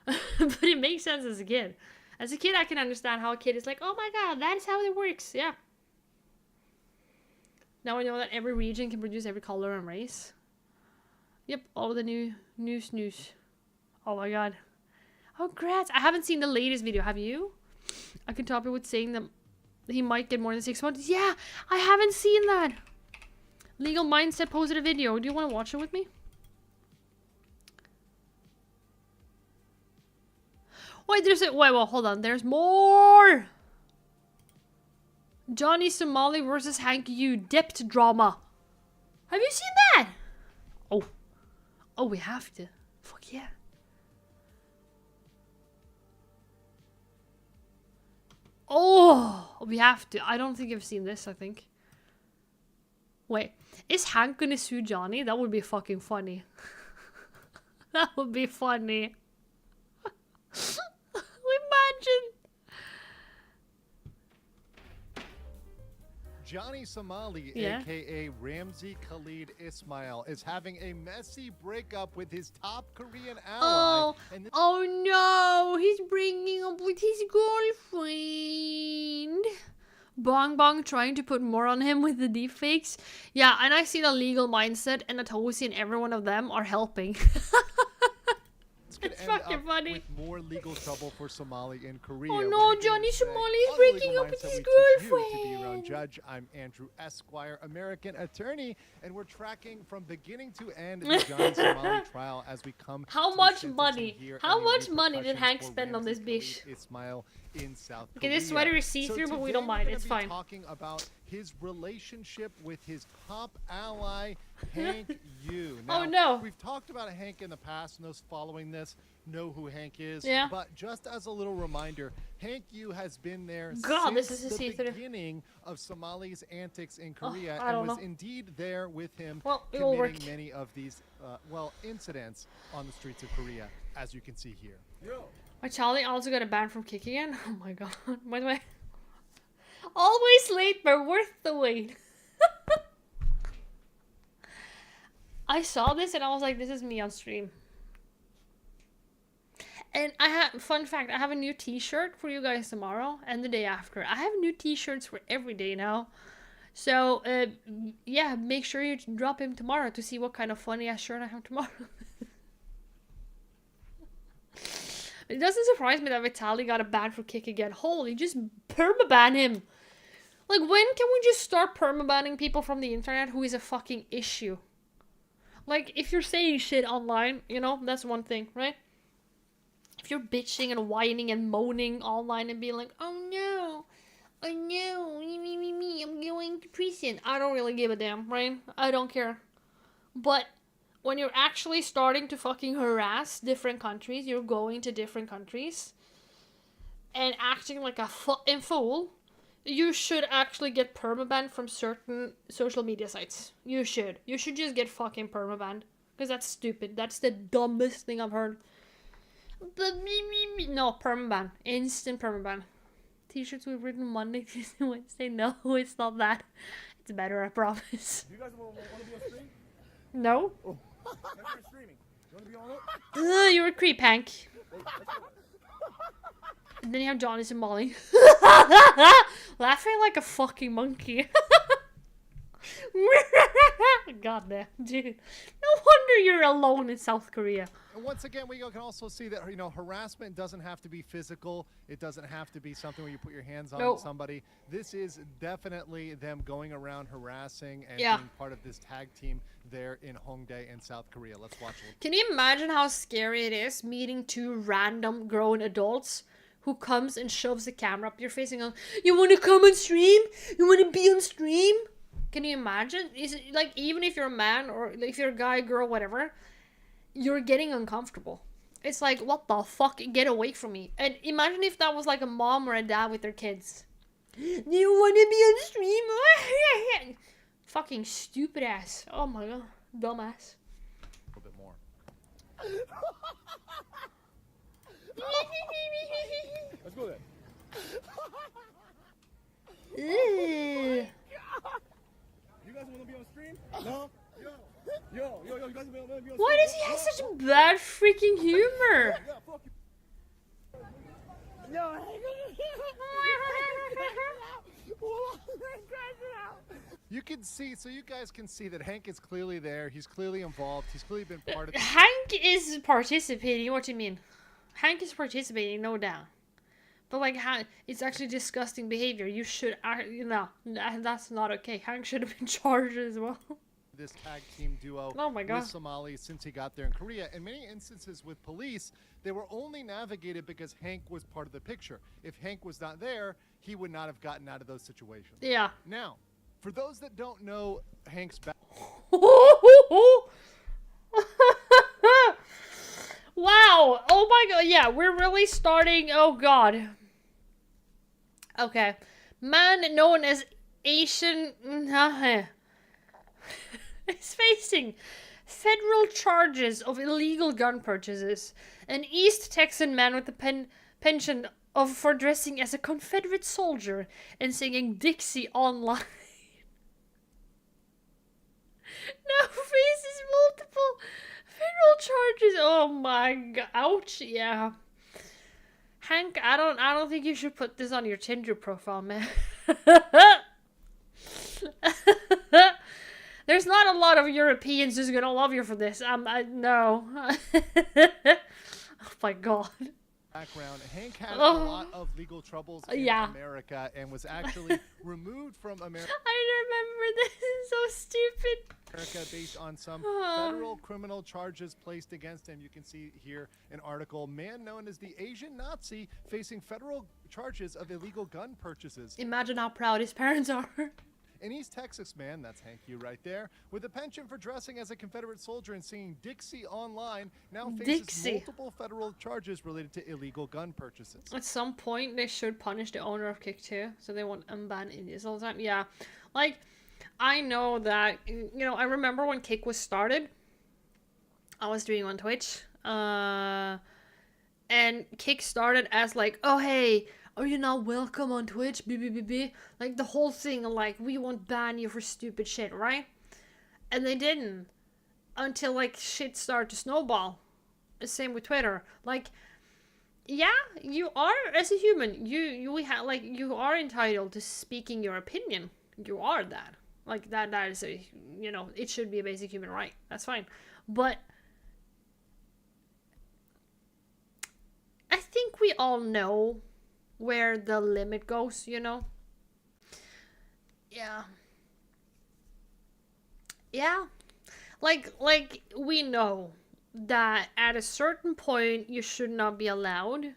But it makes sense as a kid. As a kid, I can understand how a kid is like, oh my god, that is how it works, yeah. Now I know that every region can produce every color and race. Yep, all the new news. Oh my god. Oh, congrats. I haven't seen the latest video. Have you? I can top it with saying that he might get more than 6 months. Yeah, I haven't seen that. Legal Mindset posted a video. Do you want to watch it with me? Wait, well, hold on. There's more. Johnny Somali versus Hank Yu. Depth drama. Have you seen that? Oh. Oh, we have to. Fuck yeah. Oh, we have to. I don't think I've seen this, I think. Wait, is Hank gonna sue Johnny? That would be fucking funny. That would be funny. Imagine. Johnny Somali, Yeah. aka Ramzi Khalid Ismail, is having a messy breakup with his top Korean ally. Oh no, he's breaking up with his girlfriend. Bong Bong trying to put more on him with the deepfakes. Yeah, and I see the Legal Mindset and Atosi and every one of them are helping. It's fucking funny. With more legal trouble for Somali in Korea. Oh no, Johnny Somali is breaking up with his girlfriend. To be your own judge, I'm Andrew Esquire, American attorney, and we're tracking from beginning to end the Johnny Somali trial as we come. How much money? How much money did Hank spend on this bitch? Ismail in South Okay, Korea. this sweater is see-through, but we don't mind. It's fine. Talking about his relationship with his top ally, Hank Yu. Now, Oh no. We've talked about Hank in the past, and those following this know who Hank is. Yeah. But just as a little reminder, Hank Yu has been there God, since this is the see-through. beginning of Somali's antics in Korea, I don't and was know. indeed there with him, Well, it will committing work. many of these, incidents on the streets of Korea, as you can see here. My Charlie also got a ban from Kick again. Oh my god. By the way, always late but worth the wait. I saw this and I was like, this is me on stream. And I have, fun fact, I have a new t-shirt for you guys tomorrow and the day after. I have new t-shirts for every day now. So, yeah, make sure you drop him tomorrow to see what kind of funny ass shirt I have tomorrow. It doesn't surprise me that Vitaly got a ban for kick again. Holy, just permaban him. Like, when can we just start permabanning people from the internet who is a fucking issue? Like, if you're saying shit online, you know, that's one thing, right? If you're bitching and whining and moaning online and being like, oh no, me, I'm going to prison. I don't really give a damn, right? I don't care. But when you're actually starting to fucking harass different countries, you're going to different countries and acting like a fucking fool, you should actually get permabanned from certain social media sites. You should. You should just get fucking permabanned. Because that's stupid. That's the dumbest thing I've heard. But no, permaban. Instant permaban. T-shirts with written Monday, Tuesday, Wednesday. No, it's not that. It's better, I promise. You guys want to be on stream? No. Oh. You're streaming. You want to be on it? You're a creep, Hank. And then you have Johnny and Molly. Laughing like a fucking monkey. God damn, dude. No wonder you're alone in South Korea. And once again, we can also see that, you know, harassment doesn't have to be physical. It doesn't have to be something where you put your hands on somebody. This is definitely them going around harassing and being part of this tag team there in Hongdae in South Korea. Let's watch a little. Can you imagine how scary it is meeting two random grown adults who comes and shoves the camera up your face and goes, you want to come on stream? You want to be on stream? Can you imagine? Is it, like, even if you're a man or if you're a guy, girl, whatever, you're getting uncomfortable. It's like, what the fuck? Get away from me. And imagine if that was like a mom or a dad with their kids. Do you want to be on stream? Fucking stupid ass. Oh my god. Dumbass. A little bit more. Let's go there. Ew. You guys want to be on stream? No? Yo, you guys want to be on stream? Why does he have such bad freaking humor? Yeah, fuck you. No. You can see, so you guys can see that Hank is clearly there. He's clearly involved. He's clearly been part of. Hank is participating. What do you mean? Hank is participating, no doubt. But like, it's actually disgusting behavior. You should, no, that's not okay. Hank should have been charged as well. This tag team duo with Somali since he got there in Korea. In many instances with police, they were only navigated because Hank was part of the picture. If Hank was not there, he would not have gotten out of those situations. Yeah. Now, for those that don't know Hank's back. Wow. Oh my god. Yeah, we're really starting. Oh god. Okay. Man known as Asian is facing federal charges of illegal gun purchases. An East Texan man with a pension for dressing as a Confederate soldier and singing Dixie online. Now faces multiple federal charges. Oh my god. Ouch. Yeah. Hank, I don't think you should put this on your Tinder profile, man. There's not a lot of Europeans who's gonna love you for this. No. Oh my god. Background. Hank had a lot of legal troubles in America and was actually removed from America. I remember this. Is so stupid. America based on some federal criminal charges placed against him. You can see here an article. Man known as the Asian Nazi facing federal charges of illegal gun purchases. Imagine how proud his parents are. An East Texas man, that's Hank you right there, with a penchant for dressing as a Confederate soldier and singing Dixie online, now faces multiple federal charges related to illegal gun purchases. At some point, they should punish the owner of Kick too, so they won't unban idiots all the time. Yeah, like, I know that, you know, I remember when Kick was started, I was doing on Twitch, and Kick started as like, oh hey, are you not welcome on Twitch? Like the whole thing, like, we won't ban you for stupid shit, right? And they didn't. until like shit started to snowball. The same with Twitter. Like, yeah, you are, as a human, you are entitled to speaking your opinion. You are that. Like, that is a, it should be a basic human right. That's fine. But I think we all know where the limit goes, Yeah. Yeah. Like we know that at a certain point you should not be allowed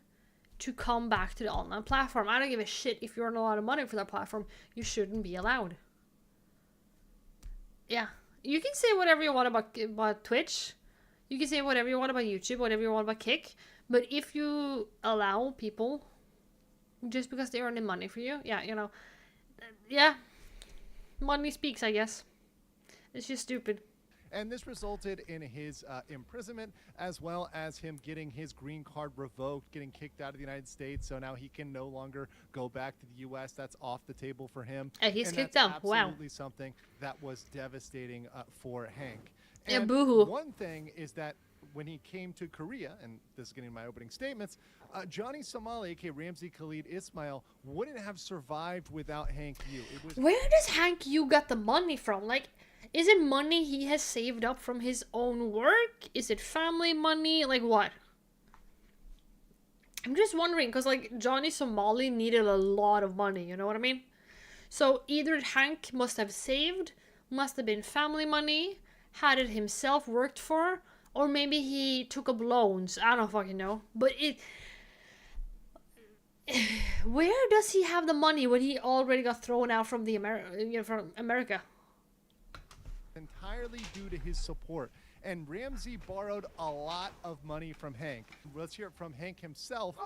to come back to the online platform. I don't give a shit if you earn a lot of money for that platform. You shouldn't be allowed. Yeah. You can say whatever you want about Twitch. You can say whatever you want about YouTube, whatever you want about Kick. But if you allow people, just because they're earning money for you, yeah, money speaks, I guess. It's just stupid. And this resulted in his imprisonment, as well as him getting his green card revoked, getting kicked out of the United States. So now he can no longer go back to the U.S. That's off the table for him. And he's kicked out. Wow. Absolutely something that was devastating for Hank. Yeah, And boohoo. one thing is that when he came to Korea, and this is getting my opening statements, Johnny Somali, aka Ramzi Khalid Ismail, wouldn't have survived without Hank Yu. Where does Hank Yu get the money from? Like, is it money he has saved up from his own work? Is it family money? Like, what? I'm just wondering, because, like, Johnny Somali needed a lot of money, you know what I mean? So either Hank must have saved, must have been family money, had it himself worked for, or maybe he took up loans. I don't fucking know. But where does he have the money when he already got thrown out from from America? Entirely due to his support. And Ramsey borrowed a lot of money from Hank. Let's hear it from Hank himself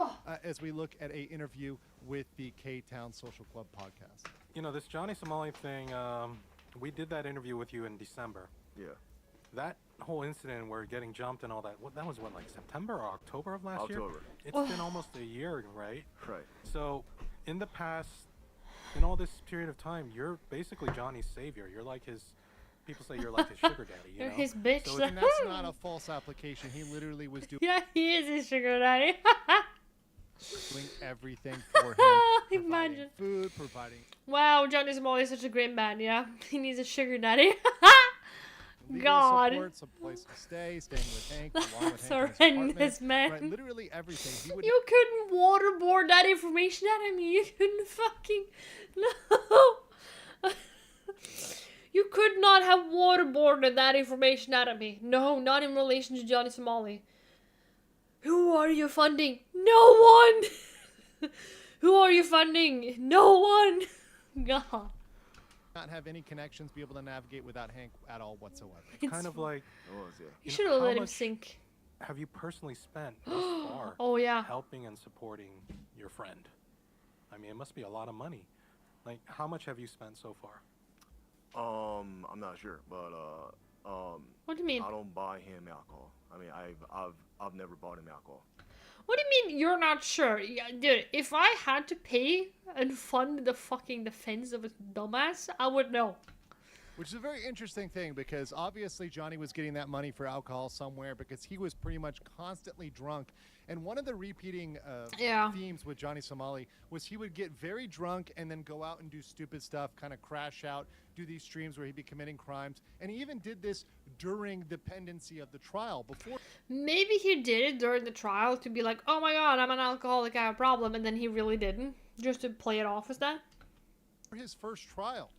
as we look at an interview with the K-Town Social Club podcast. This Johnny Somali thing, we did that interview with you in December. Yeah. That whole incident where getting jumped and all that, that was what, like September or October of last year? October. It's been almost a year, right? Right. So, in the past, in all this period of time, you're basically Johnny's savior. You're like his, people say you're like his sugar daddy, You're his bitch. So, and that's not a false application. He literally was doing Yeah, he is his sugar daddy. everything for him. Providing Imagine. food, providing Wow, Johnny Somali is such a great man, yeah. He needs a sugar daddy. legal God. support, some place to staying with Hank, along with That's Hank in his horrendous, apartment. man. Right, literally everything. He would You couldn't waterboard that information out of me. You couldn't fucking... No. You could not have waterboarded that information out of me. No, not in relation to Johnny Somali. Who are you funding? No one! Who are you funding? No one! God. not have any connections, be able to navigate without Hank at all whatsoever. It's kind of like, You should have how let him much sink. have you personally spent thus far Oh, yeah. helping and supporting your friend? I mean, it must be a lot of money. Like, how much have you spent so far? I'm not sure, but What do you mean? I don't buy him alcohol. I mean, I've never bought him alcohol. What do you mean you're not sure? Yeah, dude, if I had to pay and fund the fucking defense of a dumbass, I would know. Which is a very interesting thing because obviously Johnny was getting that money for alcohol somewhere because he was pretty much constantly drunk. And one of the repeating themes with Johnny Somali was he would get very drunk and then go out and do stupid stuff, kind of crash out, do these streams where he'd be committing crimes. And he even did this during the pendency of the trial. Maybe he did it during the trial to be like, oh my god, I'm an alcoholic, I have a problem. And then he really didn't, just to play it off as that. For his first trial.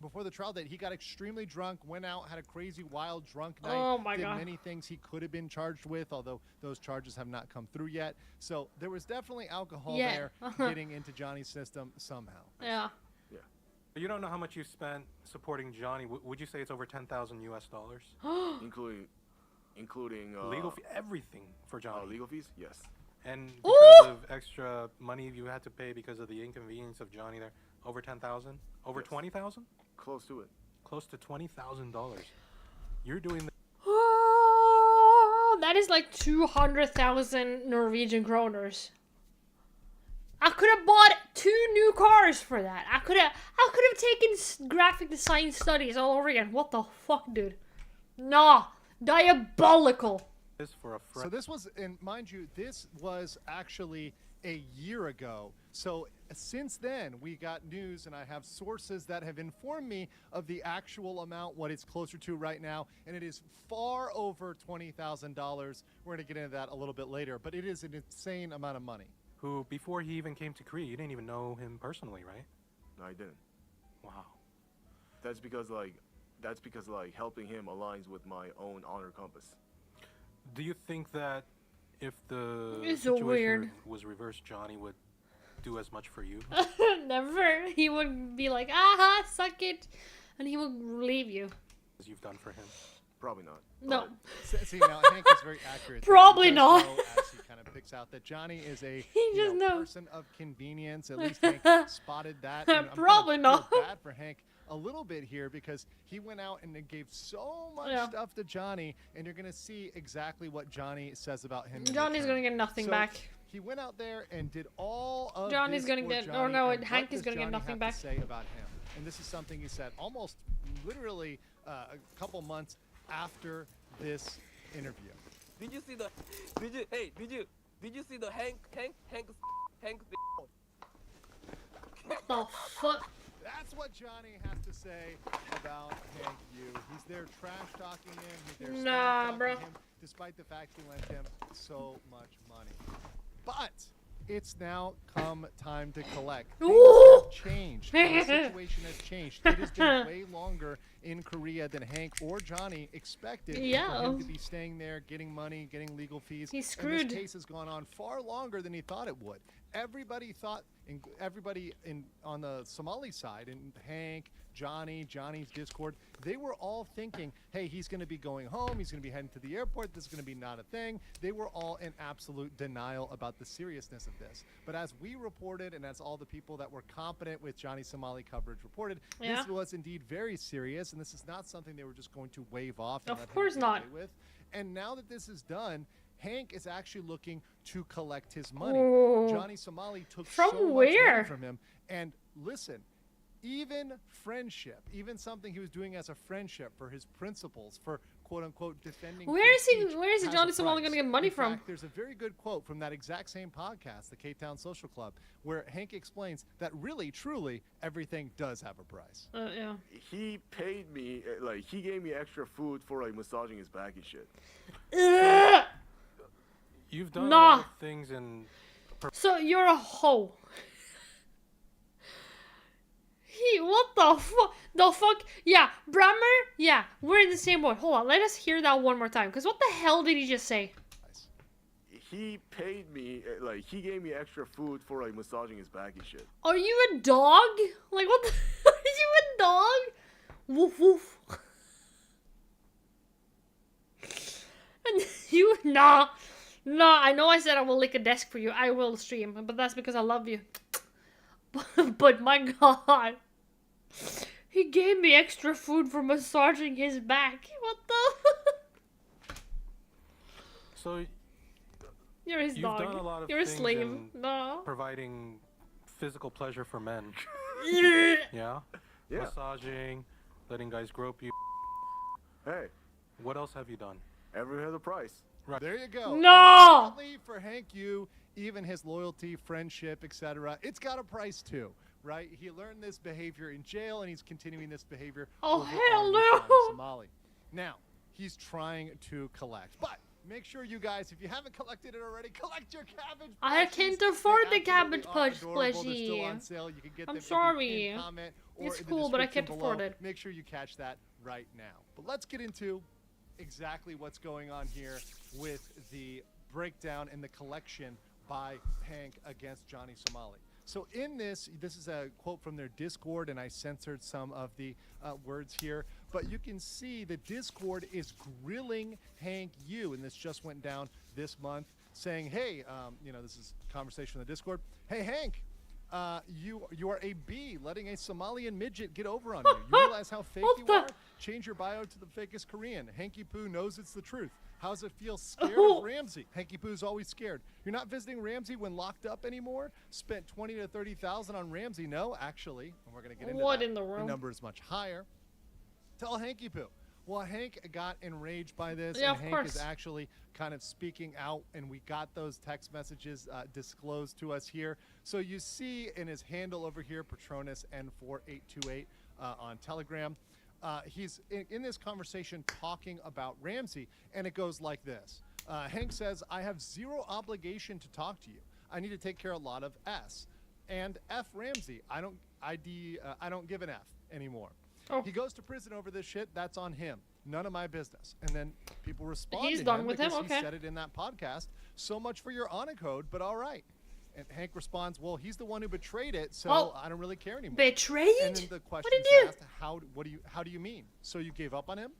Before the trial date, he got extremely drunk, went out, had a crazy, wild, drunk night. Oh my did God. many things he could have been charged with, although those charges have not come through yet. So there was definitely alcohol there getting into Johnny's system somehow. Yeah. But you don't know how much you spent supporting Johnny. Would you say it's over 10,000 US dollars? including Legal fee, everything for Johnny. legal fees? Yes. And because of extra money you had to pay because of the inconvenience of Johnny there, over 10,000? Over 20,000? Close to it. Close to $20,000. You're doing the Oh, that is like 200,000 Norwegian kroners. I could have bought 2 new cars for that. I could have taken graphic design studies all over again. What the fuck, dude? Nah, diabolical. This for a friend. So this was, and mind you, this was actually a year ago. So since then, we got news, and I have sources that have informed me of the actual amount, what it's closer to right now, and it is far over $20,000. We're going to get into that a little bit later, but it is an insane amount of money. Who, before he even came to Korea, you didn't even know him personally, right? No, I didn't. Wow. That's because like helping him aligns with my own honor compass. Do you think that if the It's so situation weird. was reversed, Johnny would do as much for you? Never. He would be like, aha, suck it. And he would leave you. As you've done for him? Probably not. No. See, now Hank is very accurate. Probably He does not. know, as he kind of picks out, that Johnny is a He just knows. person of convenience. At least Hank spotted that. And I'm Probably kinda not. feel bad for Hank a little bit here because he went out and gave so much Yeah. stuff to Johnny, and you're going to see exactly what Johnny says about him. in Johnny's return. gonna get nothing So, back. He went out there and did all of Johnny's this gonna for get- or Johnny, no, and Hank what is gonna does get Johnny nothing have back. to say about him? And this is something he said almost literally a couple months after this interview. Did you see the Hank What the fuck? That's what Johnny has to say about Hank Yu. He's there trash talking him. He's there Nah, smack bro. talking him, despite the fact he lent him so much money. But it's now come time to collect. Things Ooh. have changed. The situation has changed. It has been way longer in Korea than Hank or Johnny expected Yeah. for him to be staying there, getting money, getting legal fees. He's And screwed. this case has gone on far longer than he thought it would. Everybody thought, everybody on the Somali side, and Hank, Johnny's Discord, they were all thinking, hey, he's going to be going home. He's going to be heading to the airport. This is going to be not a thing. They were all in absolute denial about the seriousness of this. But as we reported, and as all the people that were competent with Johnny Somali coverage reported, Yeah. this was indeed very serious, and this is not something they were just going to wave off and Of let him course get not. away with. And now that this is done, Hank is actually looking to collect his money. Ooh. Johnny Somali took From so much where? money from him. And listen, even friendship, even something he was doing as a friendship for his principles, for quote unquote defending. Where free is he- speech, where is has Johnny a Somali price. gonna get money In from? fact, there's a very good quote from that exact same podcast, the K-Town Social Club, where Hank explains that really, truly, everything does have a price. Yeah. He paid me, like, he gave me extra food for, like, massaging his back and shit. Ugh. You've done a Nah. lot of things in So you're a hoe. What the fuck? The fuck? Yeah, Brammer? Yeah, we're in the same boat. Hold on, let us hear that one more time. Because what the hell did he just say? He paid me, like, he gave me extra food for, like, massaging his back and shit. Are you a dog? Like, what the? Are you a dog? Woof woof. And you, nah. I know I said I will lick a desk for you. I will stream, but that's because I love you. But my god. He gave me extra food for massaging his back. What the? So You're his you've dog. done a lot of You're a things slave. in No. providing physical pleasure for men. Yeah. Yeah? Yeah. Massaging, letting guys grope you. Hey, What else have you done? everyone has a price. There you go. No! Unfortunately for Hank Yu, even his loyalty, friendship, etc., it's got a price too, right? He learned this behavior in jail, and he's continuing this behavior. Oh, over hell on no! Johnny Somali. Now, he's trying to collect, but make sure you guys, if you haven't collected it already, collect your cabbage. I plushies. can't They afford the absolutely cabbage are plush adorable. They're still plushie. on sale. You can get I'm them if you sorry. pin comment or It's in the cool, but I description can't below. afford it. Make sure you catch that right now. But let's get into exactly what's going on here with the breakdown and the collection by Hank against Johnny Somali. So in this is a quote from their Discord, and I censored some of the words here, but you can see the Discord is grilling Hank Yu, and this just went down this month, saying, hey, this is a conversation in the Discord. Hey, Hank, you are a B, letting a Somalian midget get over on you. You realize how fake What you the- are? Change your bio to the fakest Korean. Hanky Poo knows it's the truth. How's it feel scared Oh. of Ramsey? Hanky Poo's always scared. You're not visiting Ramsey when locked up anymore? Spent 20 to 30,000 on Ramsey? No, actually, and we're gonna get into What that. in the world? The number is much higher. Tell Hanky Poo, Well, Hank got enraged by this, Yeah, and of Hank course. is actually kind of speaking out, and we got those text messages disclosed to us here. So you see in his handle over here, Patronus N4828 on Telegram, he's in this conversation talking about Ramsey, and it goes like this. Hank says, I have zero obligation to talk to you. I need to take care of a lot of S. And F Ramsey, I don't give an F anymore. Oh. He goes to prison over this shit. That's on him. None of my business. And then people respond He's to done him with because him? Okay. he said it in that podcast. So much for your honor code, but all right. And Hank responds, well, he's the one who betrayed it, so Oh. I don't really care anymore. Betrayed? And then the question What did is you? asked, how do you mean? So you gave up on him?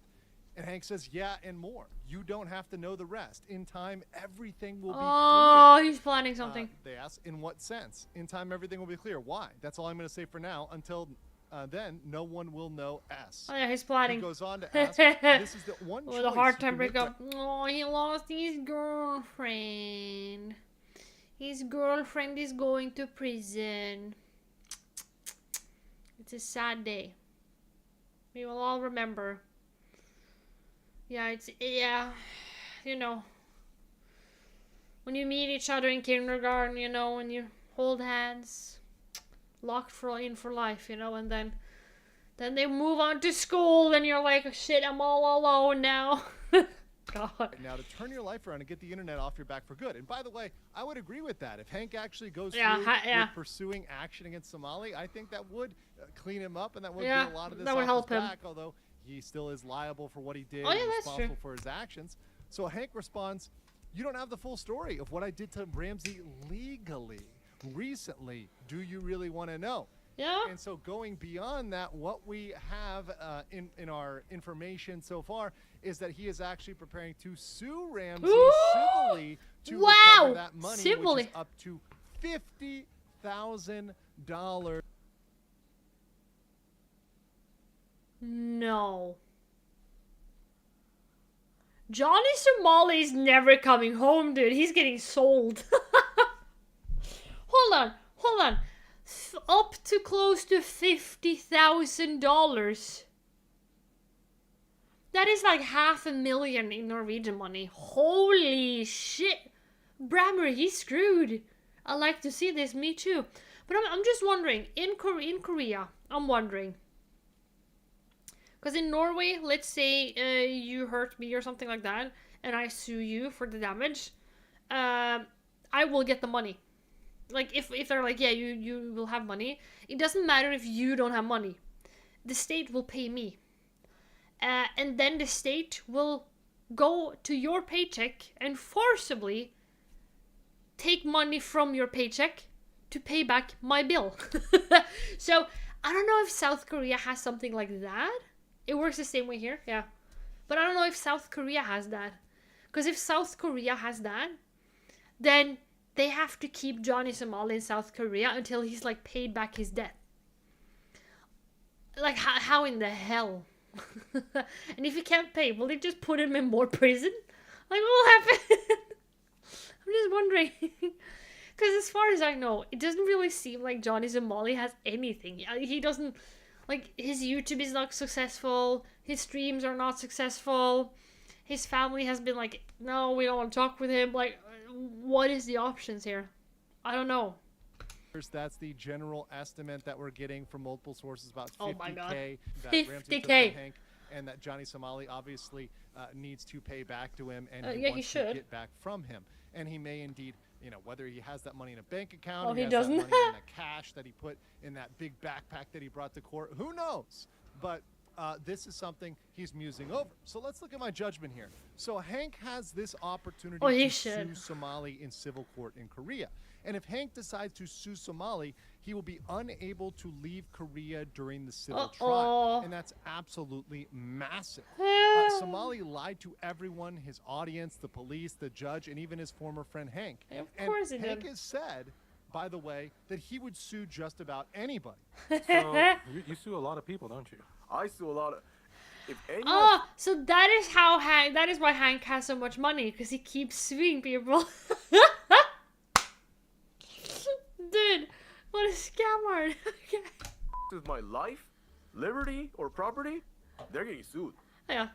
And Hank says, yeah, and more. You don't have to know the rest. In time, everything will be Oh, clear. he's planning something. They ask, in what sense? In time, everything will be clear. Why? That's all I'm going to say for now. Until then, no one will know S. Oh yeah, he's He planning. goes on to ask, this is the one With choice a hard you time can make breakup. Oh, he lost his girlfriend. His girlfriend is going to prison. It's a sad day. We will all remember. Yeah, you know. When you meet each other in kindergarten, you know, when you hold hands, locked in for life, you know, and then they move on to school, and you're like, shit, I'm all alone now. God. Now to turn your life around and get the internet off your back for good. And by the way, I would agree with that. If Hank actually goes Yeah, through yeah. with pursuing action against Somali, I think that would clean him up, and that would Yeah, get a lot of this that would off help his him. back, although he still is liable for what he did Oh, yeah, and that's true. responsible for his actions. So Hank responds, you don't have the full story of what I did to Ramsey legally recently. Do you really want to know? Yeah. And so going beyond that, what we have in our information so far is that he is actually preparing to sue Ramsey Ooh! civilly to Wow! recover that money, Civilly. which is up to $50,000. No. Johnny Somali's never coming home, dude. He's getting sold. Hold on. Up to close to $50,000. That is like $500,000 in Norwegian money. Holy shit. Brammer, he's screwed. I like to see this, me too. But I'm just wondering, in Korea, I'm wondering. Because in Norway, let's say you hurt me or something like that, and I sue you for the damage, I will get the money. Like, if they're like, yeah, you will have money, it doesn't matter if you don't have money. The state will pay me. And then the state will go to your paycheck and forcibly take money from your paycheck to pay back my bill. So, I don't know if South Korea has something like that. It works the same way here, yeah. But I don't know if South Korea has that. Because if South Korea has that, then they have to keep Johnny Somali in South Korea until he's like paid back his debt. Like, how in the hell? And if he can't pay, will they just put him in more prison? Like, what will happen? I'm just wondering. Because as far as I know, it doesn't really seem like Johnny Somali has anything. He doesn't... Like, his YouTube is not successful. His streams are not successful. His family has been like, no, we don't want to talk with him. Like, what is the options here? I don't know. That's the general estimate that we're getting from multiple sources, about 50K. Oh my God. That Ramsey took 50K. from Hank, and that Johnny Somali obviously needs to pay back to him, and Yeah, he wants should. to get back from him. And he may indeed, you know, whether he has that money in a bank account, Oh, he has doesn't. that money in the cash that he put in that big backpack that he brought to court. Who knows? But this is something he's musing over. So let's look at my judgment here. So Hank has this opportunity Oh, he to should. sue Somali in civil court in Korea. And if Hank decides to sue Somali, he will be unable to leave Korea during the civil trial. And that's absolutely massive. Somali lied to everyone, his audience, the police, the judge, and even his former friend Hank. Of course he and Hank did. has said, by the way, that he would sue just about anybody. So you sue a lot of people, don't you? I sue a lot of. If anyone. Oh, so that is how Hank. That is why Hank has so much money, because he keeps suing people. Dude, what a scammer! With my life, liberty, or property, they're getting sued. Yeah.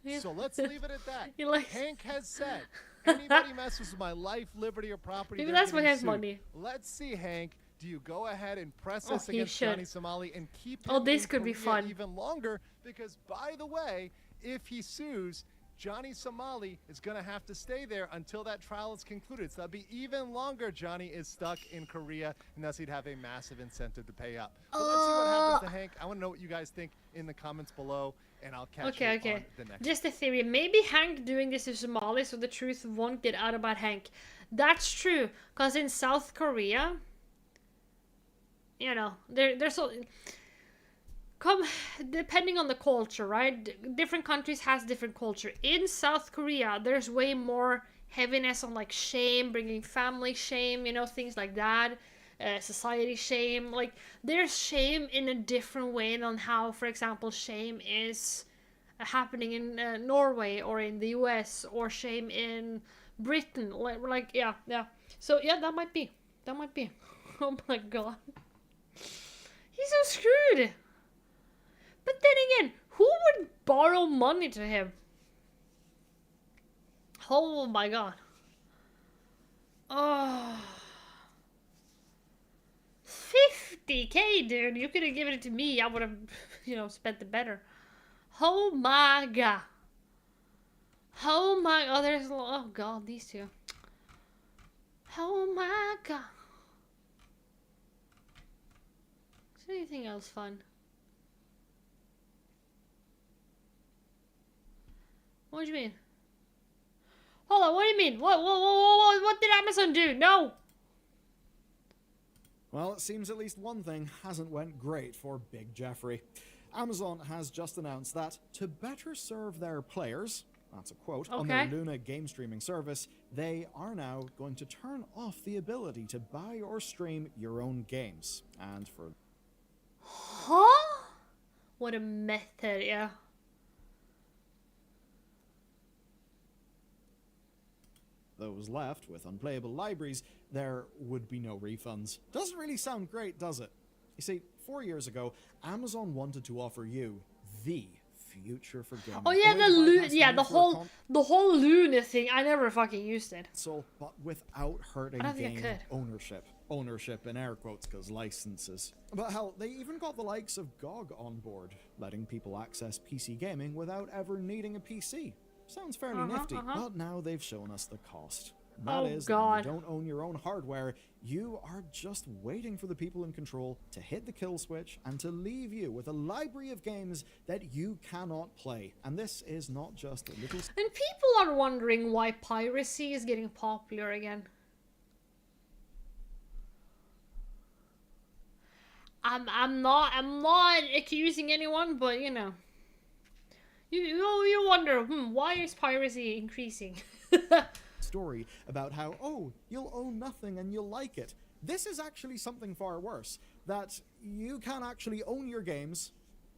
Yeah. So let's leave it at that. You like- Hank has said, anybody messes with my life, liberty, or property, Maybe they're that's what getting has sued. money. Let's see, Hank. Do you go ahead and press Oh, this he against should. Johnny Somali and keep him Oh, this in could be Korea fun. even longer? Because, by the way, if he sues, Johnny Somali is going to have to stay there until that trial is concluded. So that'll be even longer Johnny is stuck in Korea, and thus he'd have a massive incentive to pay up. But let's see what happens to Hank. I want to know what you guys think in the comments below, and I'll catch you on the next Just a theory. Maybe Hank doing this is Somali, so the truth won't get out about Hank. That's true, because in South Korea, you know, there's so... depending on the culture, right? Different countries has different culture. In South Korea, there's way more heaviness on like shame, bringing family shame, you know, things like that. Society shame. Like there's shame in a different way than how, for example, shame is happening in Norway or in the US or shame in Britain. Like yeah. So yeah, that might be. Oh my god. He's so screwed. But then again, who would borrow money to him? Oh my god. Oh. 50k, dude. You could have given it to me. I would have, you know, spent it better. Oh my god. Oh my god. Oh god, these two. Oh my god. Is there anything else fun? What do you mean? Hold on, what do you mean? What did Amazon do? No! Well, it seems at least one thing hasn't went great for Big Jeffrey. Amazon has just announced that to better serve their players, that's a quote, on their Luna game streaming service, they are now going to turn off the ability to buy or stream your own games. And for... Huh? What a method, yeah. those left with unplayable libraries, there would be no refunds. Doesn't really sound great, does it? You see, 4 years ago, Amazon wanted to offer you the future for gaming. Oh yeah, the whole Luna thing. I never fucking used it. So, but without hurting I don't think I game could. ownership. Ownership in air quotes, because licenses. But hell, they even got the likes of GOG on board, letting people access PC gaming without ever needing a PC. Sounds fairly nifty, but now they've shown us the cost. That is, that you don't own your own hardware, you are just waiting for the people in control to hit the kill switch and to leave you with a library of games that you cannot play. And this is not just a little... And people are wondering why piracy is getting popular again. I'm not accusing anyone, but you know. You wonder, why is piracy increasing? Story about how, oh, you'll own nothing and you'll like it. This is actually something far worse, that you can actually own your games,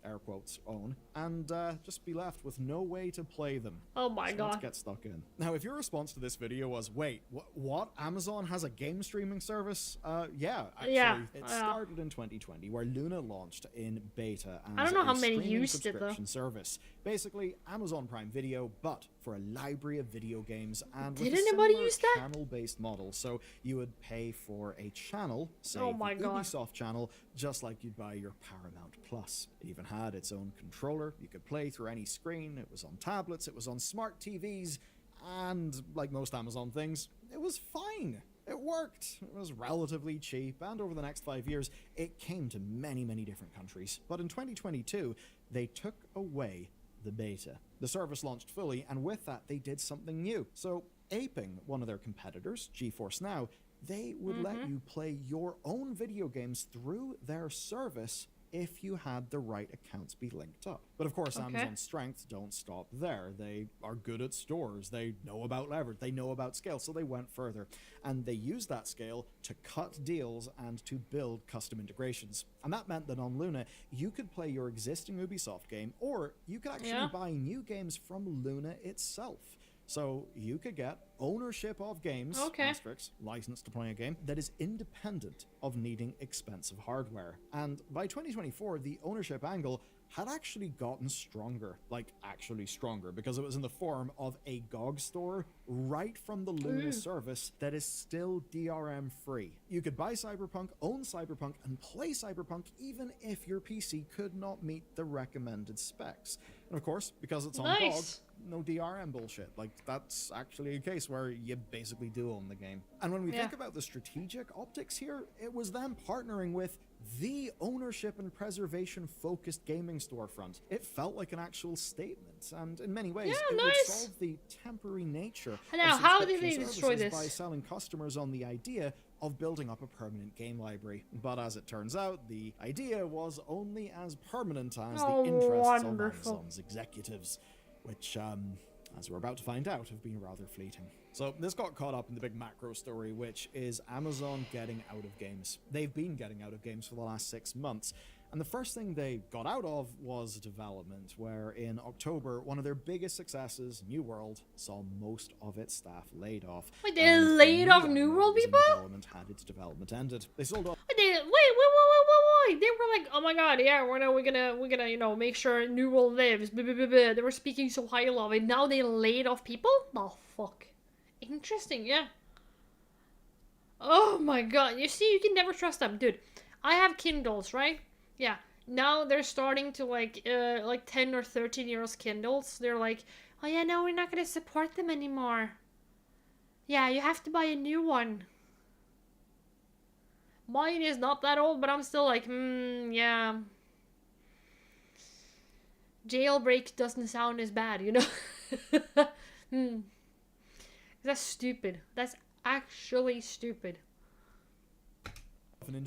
air quotes, own, and just be left with no way to play them. Oh my god. Let's get stuck in. Now, if your response to this video was, wait, what? Amazon has a game streaming service? Yeah, actually, it started in 2020, where Luna launched in beta as I don't know how a many streaming used it, though. subscription service. Basically, Amazon Prime Video, but for a library of video games and Did with a anybody similar use that? channel-based model. So you would pay for a channel, say Oh my the god. Ubisoft channel, just like you'd buy your Paramount Plus. It even had its own controller. You could play through any screen. It was on tablets. It was on smart TVs. And like most Amazon things, it was fine. It worked. It was relatively cheap. And over the next 5 years, it came to many, many different countries. But in 2022, they took away the beta. The service launched fully, and with that, they did something new. So, aping one of their competitors, GeForce Now, they would let you play your own video games through their service if you had the right accounts be linked up. But of course, Amazon's strengths don't stop there. They are good at stores. They know about leverage. They know about scale. So they went further. And they used that scale to cut deals and to build custom integrations. And that meant that on Luna, you could play your existing Ubisoft game, or you could actually buy new games from Luna itself. So you could get ownership of games, Okay. asterisks, licensed to play a game, that is independent of needing expensive hardware. And by 2024, the ownership angle had actually gotten stronger, like actually stronger, because it was in the form of a GOG store right from the Luna service that is still DRM free. You could buy Cyberpunk, own Cyberpunk, and play Cyberpunk even if your PC could not meet the recommended specs. And of course, because it's on GOG, Nice. no DRM bullshit. Like, that's actually a case where you basically do own the game. And when we think about the strategic optics here, it was them partnering with the ownership and preservation focused gaming storefront. It felt like an actual statement, and in many ways, it would solve the temporary nature Now, of how did they subscription destroy services this? by selling customers on the idea of building up a permanent game library. But as it turns out, the idea was only as permanent as the interests of Amazon's executives, which, as we're about to find out, have been rather fleeting. So this got caught up in the big macro story, which is Amazon getting out of games. They've been getting out of games for the last 6 months. And the first thing they got out of was development, where in October, one of their biggest successes, New World, saw most of its staff laid off. Wait, they laid off New World people? Development had its development ended. They sold off. Wait, wait. They were like, oh my god, yeah, we're gonna, you know, make sure New World lives. Blah, blah, blah, blah. They were speaking so highly of it. Now they laid off people? Oh, fuck. Interesting, yeah. Oh my god. You see, you can never trust them. Dude, I have Kindles, right? Yeah. Now they're starting to like 10 or 13-year-old Kindles. They're like, oh yeah, no, we're not gonna support them anymore. Yeah, you have to buy a new one. Mine is not that old, but I'm still like, yeah. Jailbreak doesn't sound as bad, you know? That's stupid. That's actually stupid.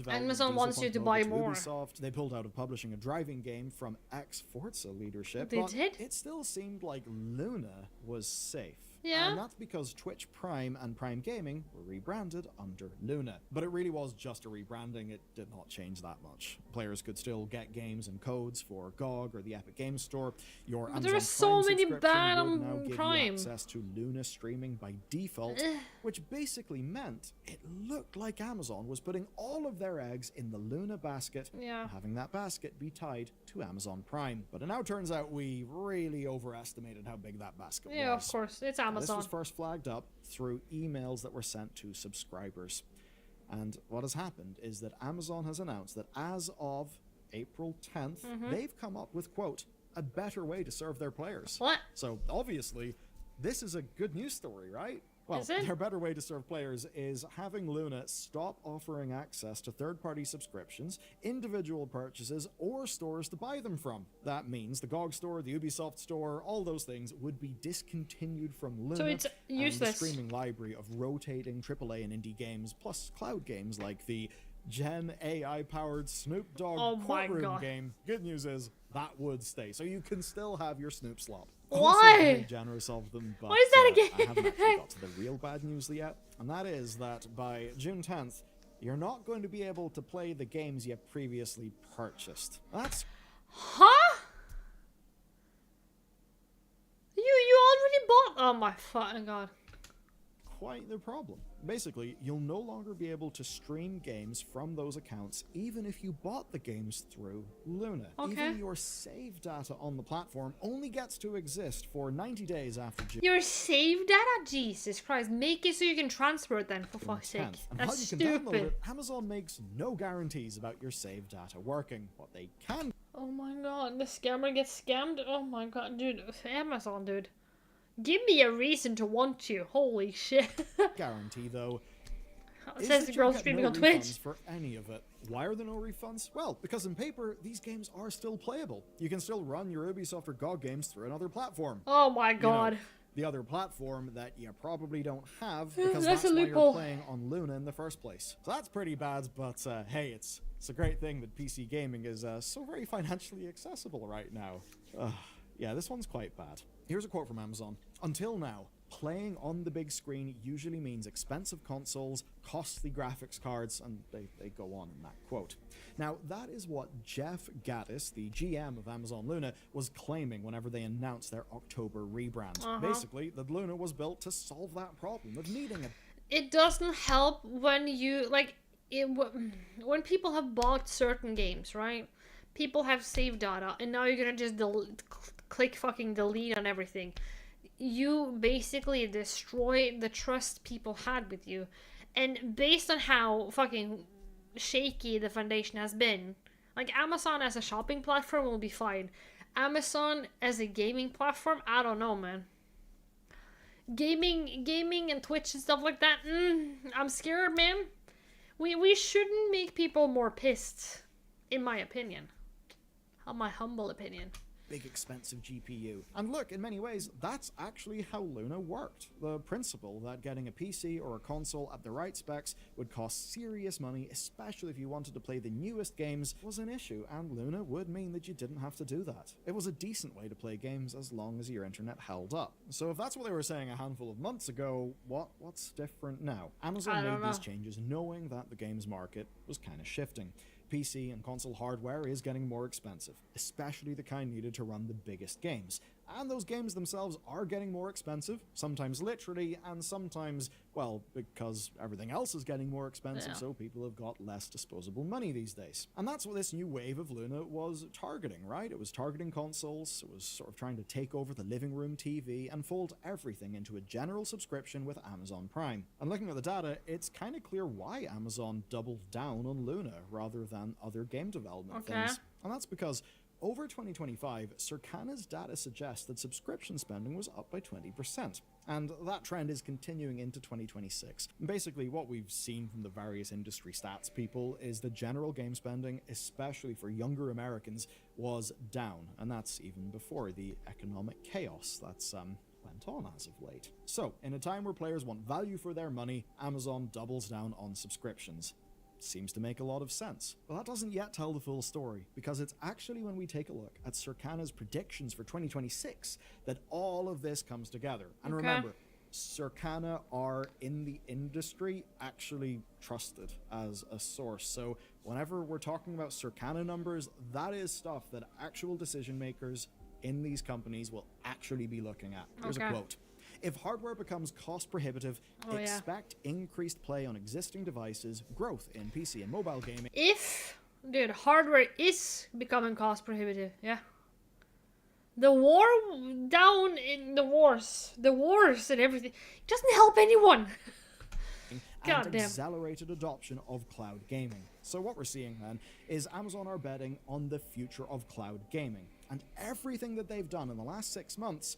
Amazon wants you to buy more. Ubisoft, they pulled out of publishing a driving game from ex-Forza leadership. They did? It still seemed like Luna was safe. Yeah. And that's because Twitch Prime and Prime Gaming were rebranded under Luna. But it really was just a rebranding. It did not change that much. Players could still get games and codes for GOG or the Epic Games Store. Your But Amazon there are so Prime many subscription bad would now on give Prime. you access to Luna streaming by default, which basically meant it looked like Amazon was putting all of their eggs in the Luna basket, Yeah. and having that basket be tied to Amazon Prime. But it now turns out we really overestimated how big that basket was. Yeah, of course. It's This Amazon. was first flagged up through emails that were sent to subscribers. And what has happened is that Amazon has announced that as of April 10th, they've come up with, quote, a better way to serve their players. What? So obviously, this is a good news story, right? Well, Is it? their better way to serve players is having Luna stop offering access to third-party subscriptions, individual purchases, or stores to buy them from. That means the GOG store, the Ubisoft store, all those things would be discontinued from Luna. So it's useless. And the streaming library of rotating AAA and indie games, plus cloud games like the Gen AI-powered Snoop Dogg Oh my courtroom God. game. Good news is that would stay, so you can still have your Snoop slop. Why? Very generous of them, but Why is that again? I haven't actually got to the real bad news yet, and that is that by June 10th, you're not going to be able to play the games you previously purchased. That's Huh? You already bought? Oh my fucking god. quite the problem. Basically, you'll no longer be able to stream games from those accounts, even if you bought the games through Luna. Okay. Even your save data on the platform only gets to exist for 90 days after June Your save data? Jesus Christ. Make it so you can transfer it then, for fuck's sake. 10th. And That's how you can download stupid. it, Amazon makes no guarantees about your save data working. What they can Oh my god, the scammer gets scammed? Oh my god, dude. Amazon, dude. Give me a reason to want you. Holy shit. guarantee, though, It is says that the you'll girl get streaming no on refunds Twitch. for any of it. Why are there no refunds? Well, because in paper, these games are still playable. You can still run your Ubisoft or GOG games through another platform. Oh my You know, god. the other platform that you probably don't have because That's that's a why loophole. you're playing on Luna in the first place. So that's pretty bad, but hey, it's a great thing that PC gaming is so very financially accessible right now. Yeah, this one's quite bad. Here's a quote from Amazon. Until now, Playing on the big screen usually means expensive consoles, costly graphics cards, and they go on in that quote. Now, that is what Jeff Gaddis, the GM of Amazon Luna, was claiming whenever they announced their October rebrand. Basically, that Luna was built to solve that problem of needing a... It doesn't help when you, like, when people have bought certain games, right? People have saved data, and now you're gonna just click fucking delete on everything. You basically destroy the trust people had with you. And based on how fucking shaky the foundation has been, like, Amazon as a shopping platform will be fine. Amazon as a gaming platform, I don't know, man. Gaming and Twitch and stuff like that, I'm scared, man. We shouldn't make people more pissed, in my opinion. My humble opinion. Big expensive GPU. And look, in many ways, that's actually how Luna worked. The principle that getting a PC or a console at the right specs would cost serious money, especially if you wanted to play the newest games, was an issue, and Luna would mean that you didn't have to do that. It was a decent way to play games as long as your internet held up. So if that's what they were saying a handful of months ago, what's different now? Amazon made these changes knowing that the games market was kind of shifting. PC and console hardware is getting more expensive, especially the kind needed to run the biggest games. And those games themselves are getting more expensive, sometimes literally, and sometimes, well, because everything else is getting more expensive, so people have got less disposable money these days. And that's what this new wave of Luna was targeting, right? It was targeting consoles, it was sort of trying to take over the living room TV and fold everything into a general subscription with Amazon Prime. And looking at the data, it's kind of clear why Amazon doubled down on Luna rather than other game development things. And that's because over 2025, Circana's data suggests that subscription spending was up by 20%. And that trend is continuing into 2026. Basically, what we've seen from the various industry stats people is the general game spending, especially for younger Americans, was down. And that's even before the economic chaos that's went on as of late. So, in a time where players want value for their money, Amazon doubles down on subscriptions. Seems to make a lot of sense. But that doesn't yet tell the full story, because it's actually when we take a look at Circana's predictions for 2026 that all of this comes together. And remember, Circana are in the industry actually trusted as a source. So whenever we're talking about Circana numbers, that is stuff that actual decision makers in these companies will actually be looking at. Here's a quote. If hardware becomes cost prohibitive, expect increased play on existing devices, growth in PC and mobile gaming. Dude, hardware is becoming cost prohibitive, The war down in the wars and everything doesn't help anyone. And accelerated adoption of cloud gaming. So what we're seeing then is Amazon are betting on the future of cloud gaming. And everything that they've done in the last 6 months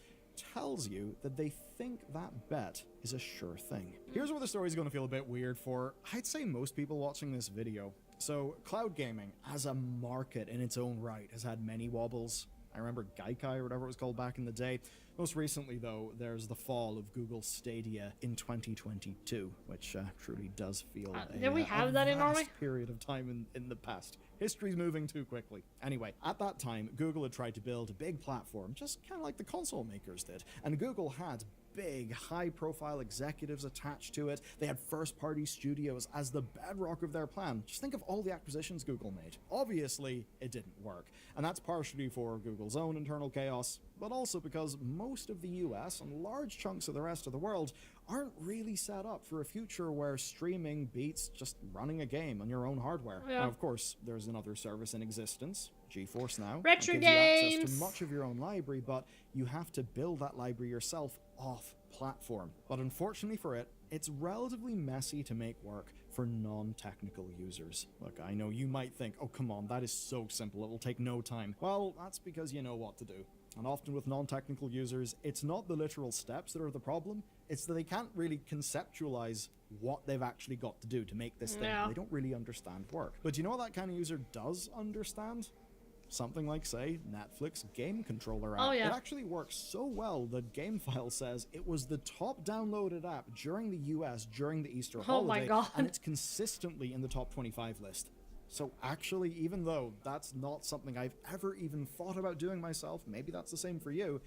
tells you that they think that bet is a sure thing. Here's where the story's going to feel a bit weird for, I'd say, most people watching this video. So, cloud gaming, as a market in its own right, has had many wobbles. I remember Gaikai or whatever it was called back in the day. Most recently, though, there's the fall of Google Stadia in 2022, which truly does feel did we have that in Norway? Period of time in the past. History's moving too quickly. Anyway, at that time, Google had tried to build a big platform, just kind of like the console makers did. And Google had big, high-profile executives attached to it. They had first-party studios as the bedrock of their plan. Just think of all the acquisitions Google made. Obviously, it didn't work. And that's partially for Google's own internal chaos, but also because most of the US and large chunks of the rest of the world aren't really set up for a future where streaming beats just running a game on your own hardware. Now, of course, there's another service in existence, GeForce Now. Retro gives you games! access to much of your own library, but you have to build that library yourself off-platform. But unfortunately for it, it's relatively messy to make work for non-technical users. Look, I know you might think, oh come on, that is so simple, it'll take no time. Well, that's because you know what to do. And often with non-technical users, it's not the literal steps that are the problem, it's that they can't really conceptualize what they've actually got to do to make this thing. They don't really understand work. But you know what that kind of user does understand? Something like, say, Netflix Game Controller app. It actually works so well that GameFile says it was the top downloaded app during the US during the Easter holiday. My God. And it's consistently in the top 25 list. So actually, even though that's not something I've ever even thought about doing myself, maybe that's the same for you,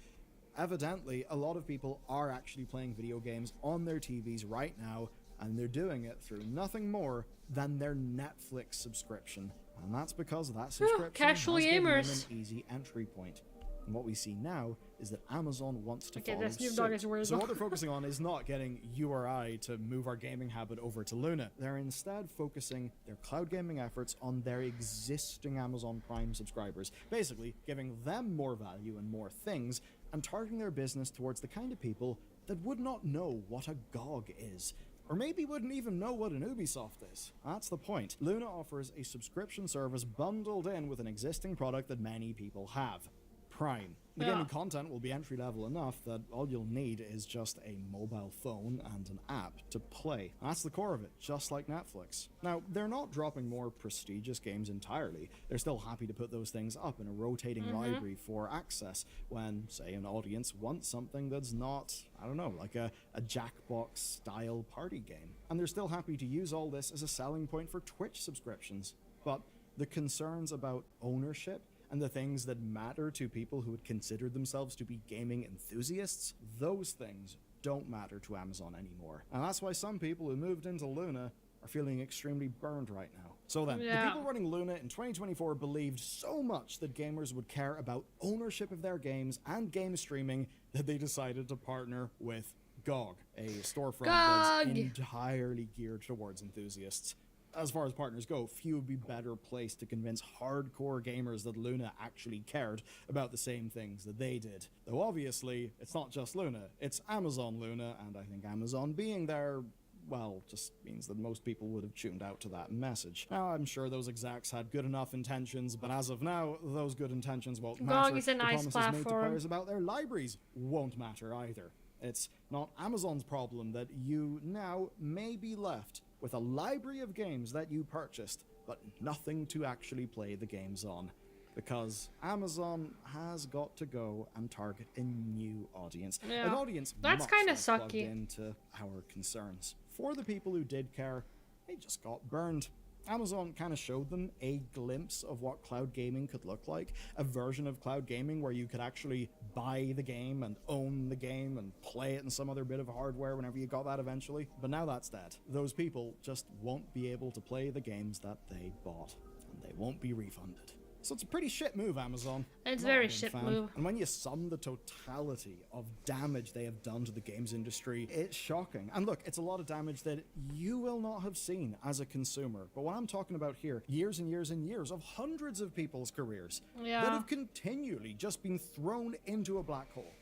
evidently a lot of people are actually playing video games on their TVs right now, and they're doing it through nothing more than their Netflix subscription. And that's because that subscription casual has given them gamers. an easy entry point. And what we see now is that Amazon wants to follow this Snoop Dogg is suit. weird. So what they're focusing on is not getting you or I to move our gaming habit over to Luna. They're instead focusing their cloud gaming efforts on their existing Amazon Prime subscribers, basically giving them more value and more things, and targeting their business towards the kind of people that would not know what a GOG is. Or maybe wouldn't even know what an Ubisoft is. That's the point. Luna offers a subscription service bundled in with an existing product that many people have. Prime. The gaming content will be entry level enough that all you'll need is just a mobile phone and an app to play. That's the core of it, just like Netflix. Now, they're not dropping more prestigious games entirely. They're still happy to put those things up in a rotating library for access when, say, an audience wants something that's not, I don't know, like a Jackbox style party game. And they're still happy to use all this as a selling point for Twitch subscriptions. But the concerns about ownership and the things that matter to people who would consider themselves to be gaming enthusiasts, those things don't matter to Amazon anymore. And that's why some people who moved into Luna are feeling extremely burned right now. So then, the people running Luna in 2024 believed so much that gamers would care about ownership of their games and game streaming that they decided to partner with GOG, a storefront that's entirely geared towards enthusiasts. As far as partners go, few would be better placed to convince hardcore gamers that Luna actually cared about the same things that they did. Though obviously, it's not just Luna, it's Amazon Luna, and I think Amazon being there, well, just means that most people would have tuned out to that message. Now, I'm sure those execs had good enough intentions, but as of now, those good intentions won't matter. GOG is a nice the promises made to platform. players about their libraries won't matter either. It's not Amazon's problem that you now may be left with a library of games that you purchased, but nothing to actually play the games on. Because Amazon has got to go and target a new audience. An audience that's kind of plugged sucky into our concerns. For the people who did care, they just got burned. Amazon kind of showed them a glimpse of what cloud gaming could look like, a version of cloud gaming where you could actually buy the game and own the game and play it in some other bit of hardware whenever you got that eventually. But now that's dead. Those people just won't be able to play the games that they bought, and they won't be refunded. So it's a pretty shit move, Amazon. It's Not a very big shit fan. move. And when you sum the totality of damage they have done to the games industry, it's shocking. And look, it's a lot of damage that you will not have seen as a consumer. But what I'm talking about here, years and years and years of hundreds of people's careers that have continually just been thrown into a black hole.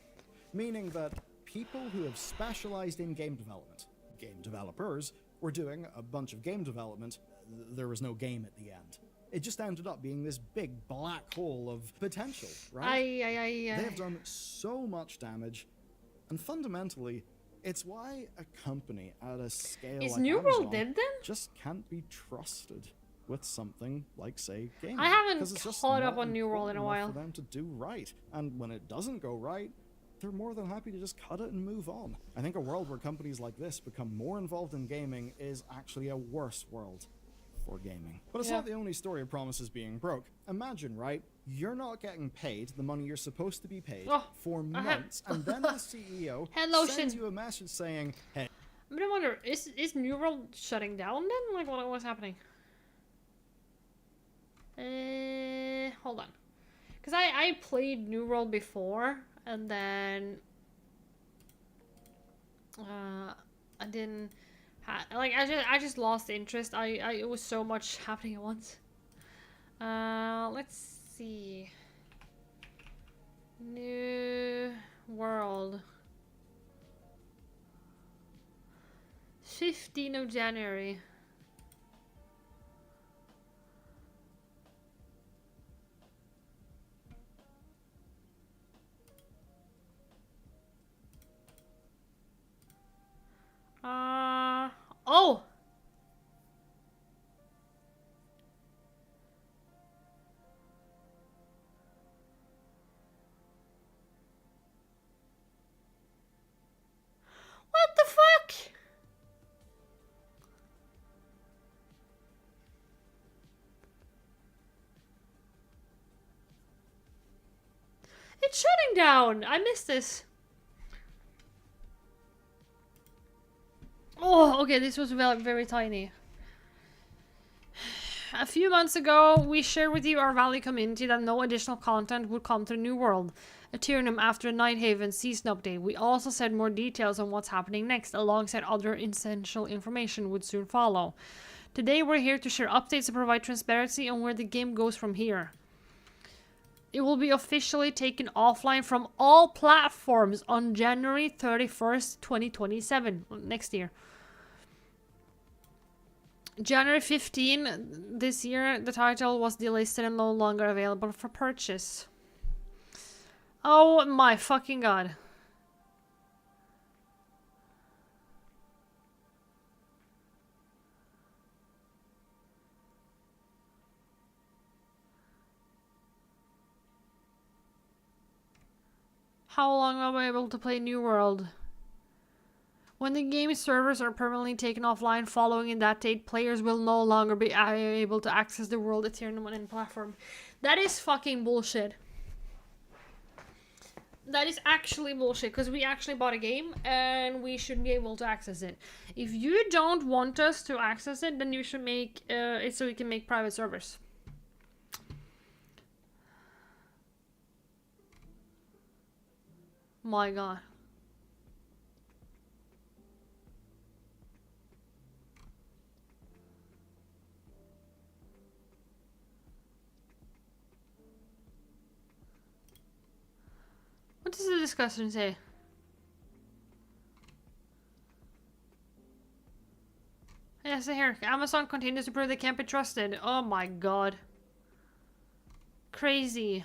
Meaning that people who have specialized in game development, game developers, were doing a bunch of game development. There was no game at the end. It just ended up being this big black hole of potential, right? They have done so much damage, and fundamentally, it's why a company at a scale like New World Amazon dead then? just can't be trusted with something like, say, gaming. I haven't 'Cause it's just caught not up on New World in a important enough while. for them to do right, and when it doesn't go right, they're more than happy to just cut it and move on. I think a world where companies like this become more involved in gaming is actually a worse world for gaming. But it's not the only story of promises being broke. Imagine, right? You're not getting paid the money you're supposed to be paid for months, and then the CEO sends you a message saying, hey. But I wonder, is New World shutting down then? Like, what's happening? Hold on. Because I played New World before, and then I didn't... I just lost interest. It was so much happening at once. Let's see. New World. 15th of January. Oh! What the fuck? It's shutting down! I missed this. Oh, okay, this was very, very tiny. A few months ago, we shared with you our Valley community that no additional content would come to New World, Ethereum after Nighthaven season update. We also said more details on what's happening next, alongside other essential information would soon follow. Today, we're here to share updates to provide transparency on where the game goes from here. It will be officially taken offline from all platforms on January 31st, 2027, next year. January 15 this year, the title was delisted and no longer available for purchase. Oh my fucking god. How long am I able to play New World? When the game's servers are permanently taken offline following in that date, players will no longer be able to access the World Ethereum on platform. That is fucking bullshit. That is actually bullshit, because we actually bought a game and we should be able to access it. If you don't want us to access it, then you should make it so we can make private servers. My god. What does the discussion say? Yes, here. Amazon continues to prove they can't be trusted. Oh my god. Crazy.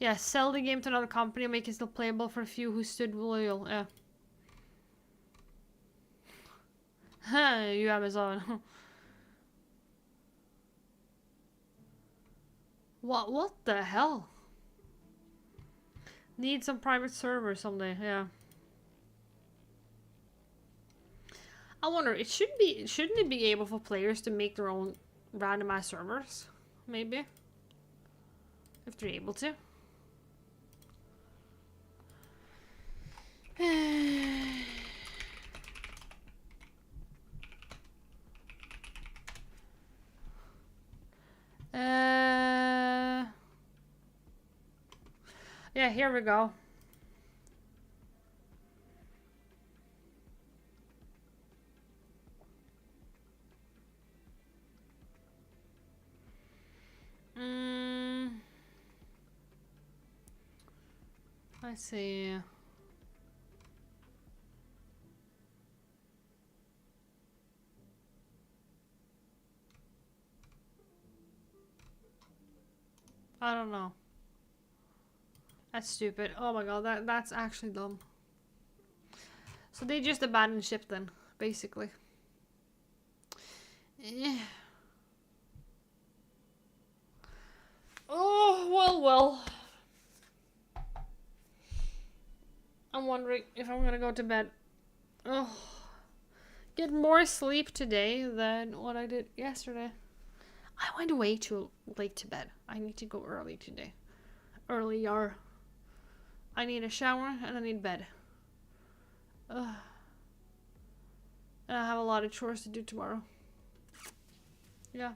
Yeah, sell the game to another company and make it still playable for a few who stood loyal. Yeah. Huh, you Amazon. What the hell? Need some private server someday, yeah. I wonder, shouldn't it be able for players to make their own randomized servers? Maybe. If they're able to. Yeah, here we go. Let's see. I don't know. That's stupid. Oh my god, that's actually dumb. So they just abandoned ship then, basically. Eh. Oh, well. I'm wondering if I'm gonna go to bed. Oh. Get more sleep today than what I did yesterday. I went way too late to bed. I need to go early today. Earlier. I need a shower and I need bed. Ugh. And I have a lot of chores to do tomorrow. Yeah.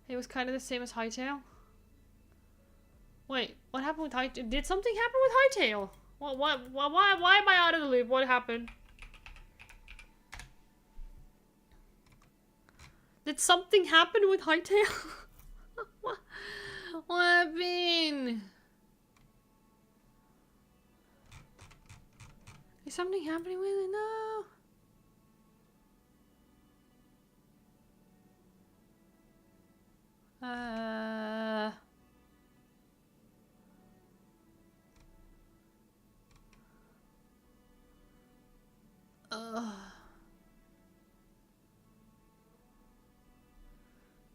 It was kind of the same as Hightail. Wait, what happened with Hightail? Did something happen with Hightail? Why am I out of the loop? What happened? Did something happen with Hightail? What happened? Is something happening with it? No.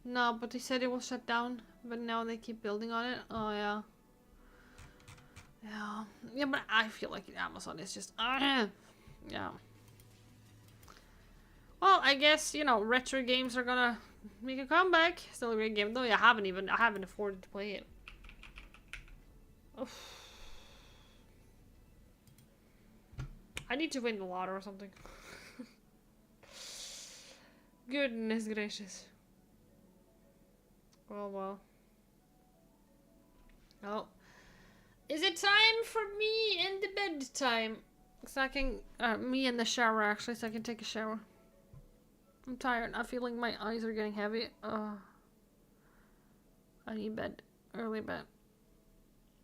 No, but they said it was shut down, but now they keep building on it. Oh yeah. Yeah, but I feel like Amazon is just yeah. Well, I guess, you know, retro games are gonna make a comeback. Still a great game though. I haven't afforded to play it. Oof. I need to win the lotto or something. Goodness gracious. Well. Oh. Is it time for me in the bedtime? So I can, me in the shower actually, so I can take a shower. I'm tired. I feel like my eyes are getting heavy. I need bed. Early bed.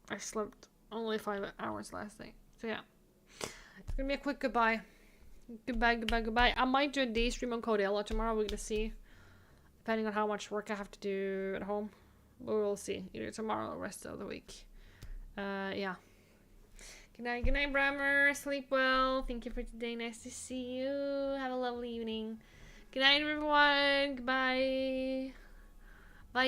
I slept only 5 hours last night. So yeah. It's gonna be a quick goodbye. Goodbye. I might do a day stream on Codella tomorrow. We're gonna see. Depending on how much work I have to do at home. But we'll see. Either tomorrow or the rest of the week. Yeah. Good night, Brammer. Sleep well. Thank you for today. Nice to see you. Have a lovely evening. Good night, everyone. Goodbye. Bye.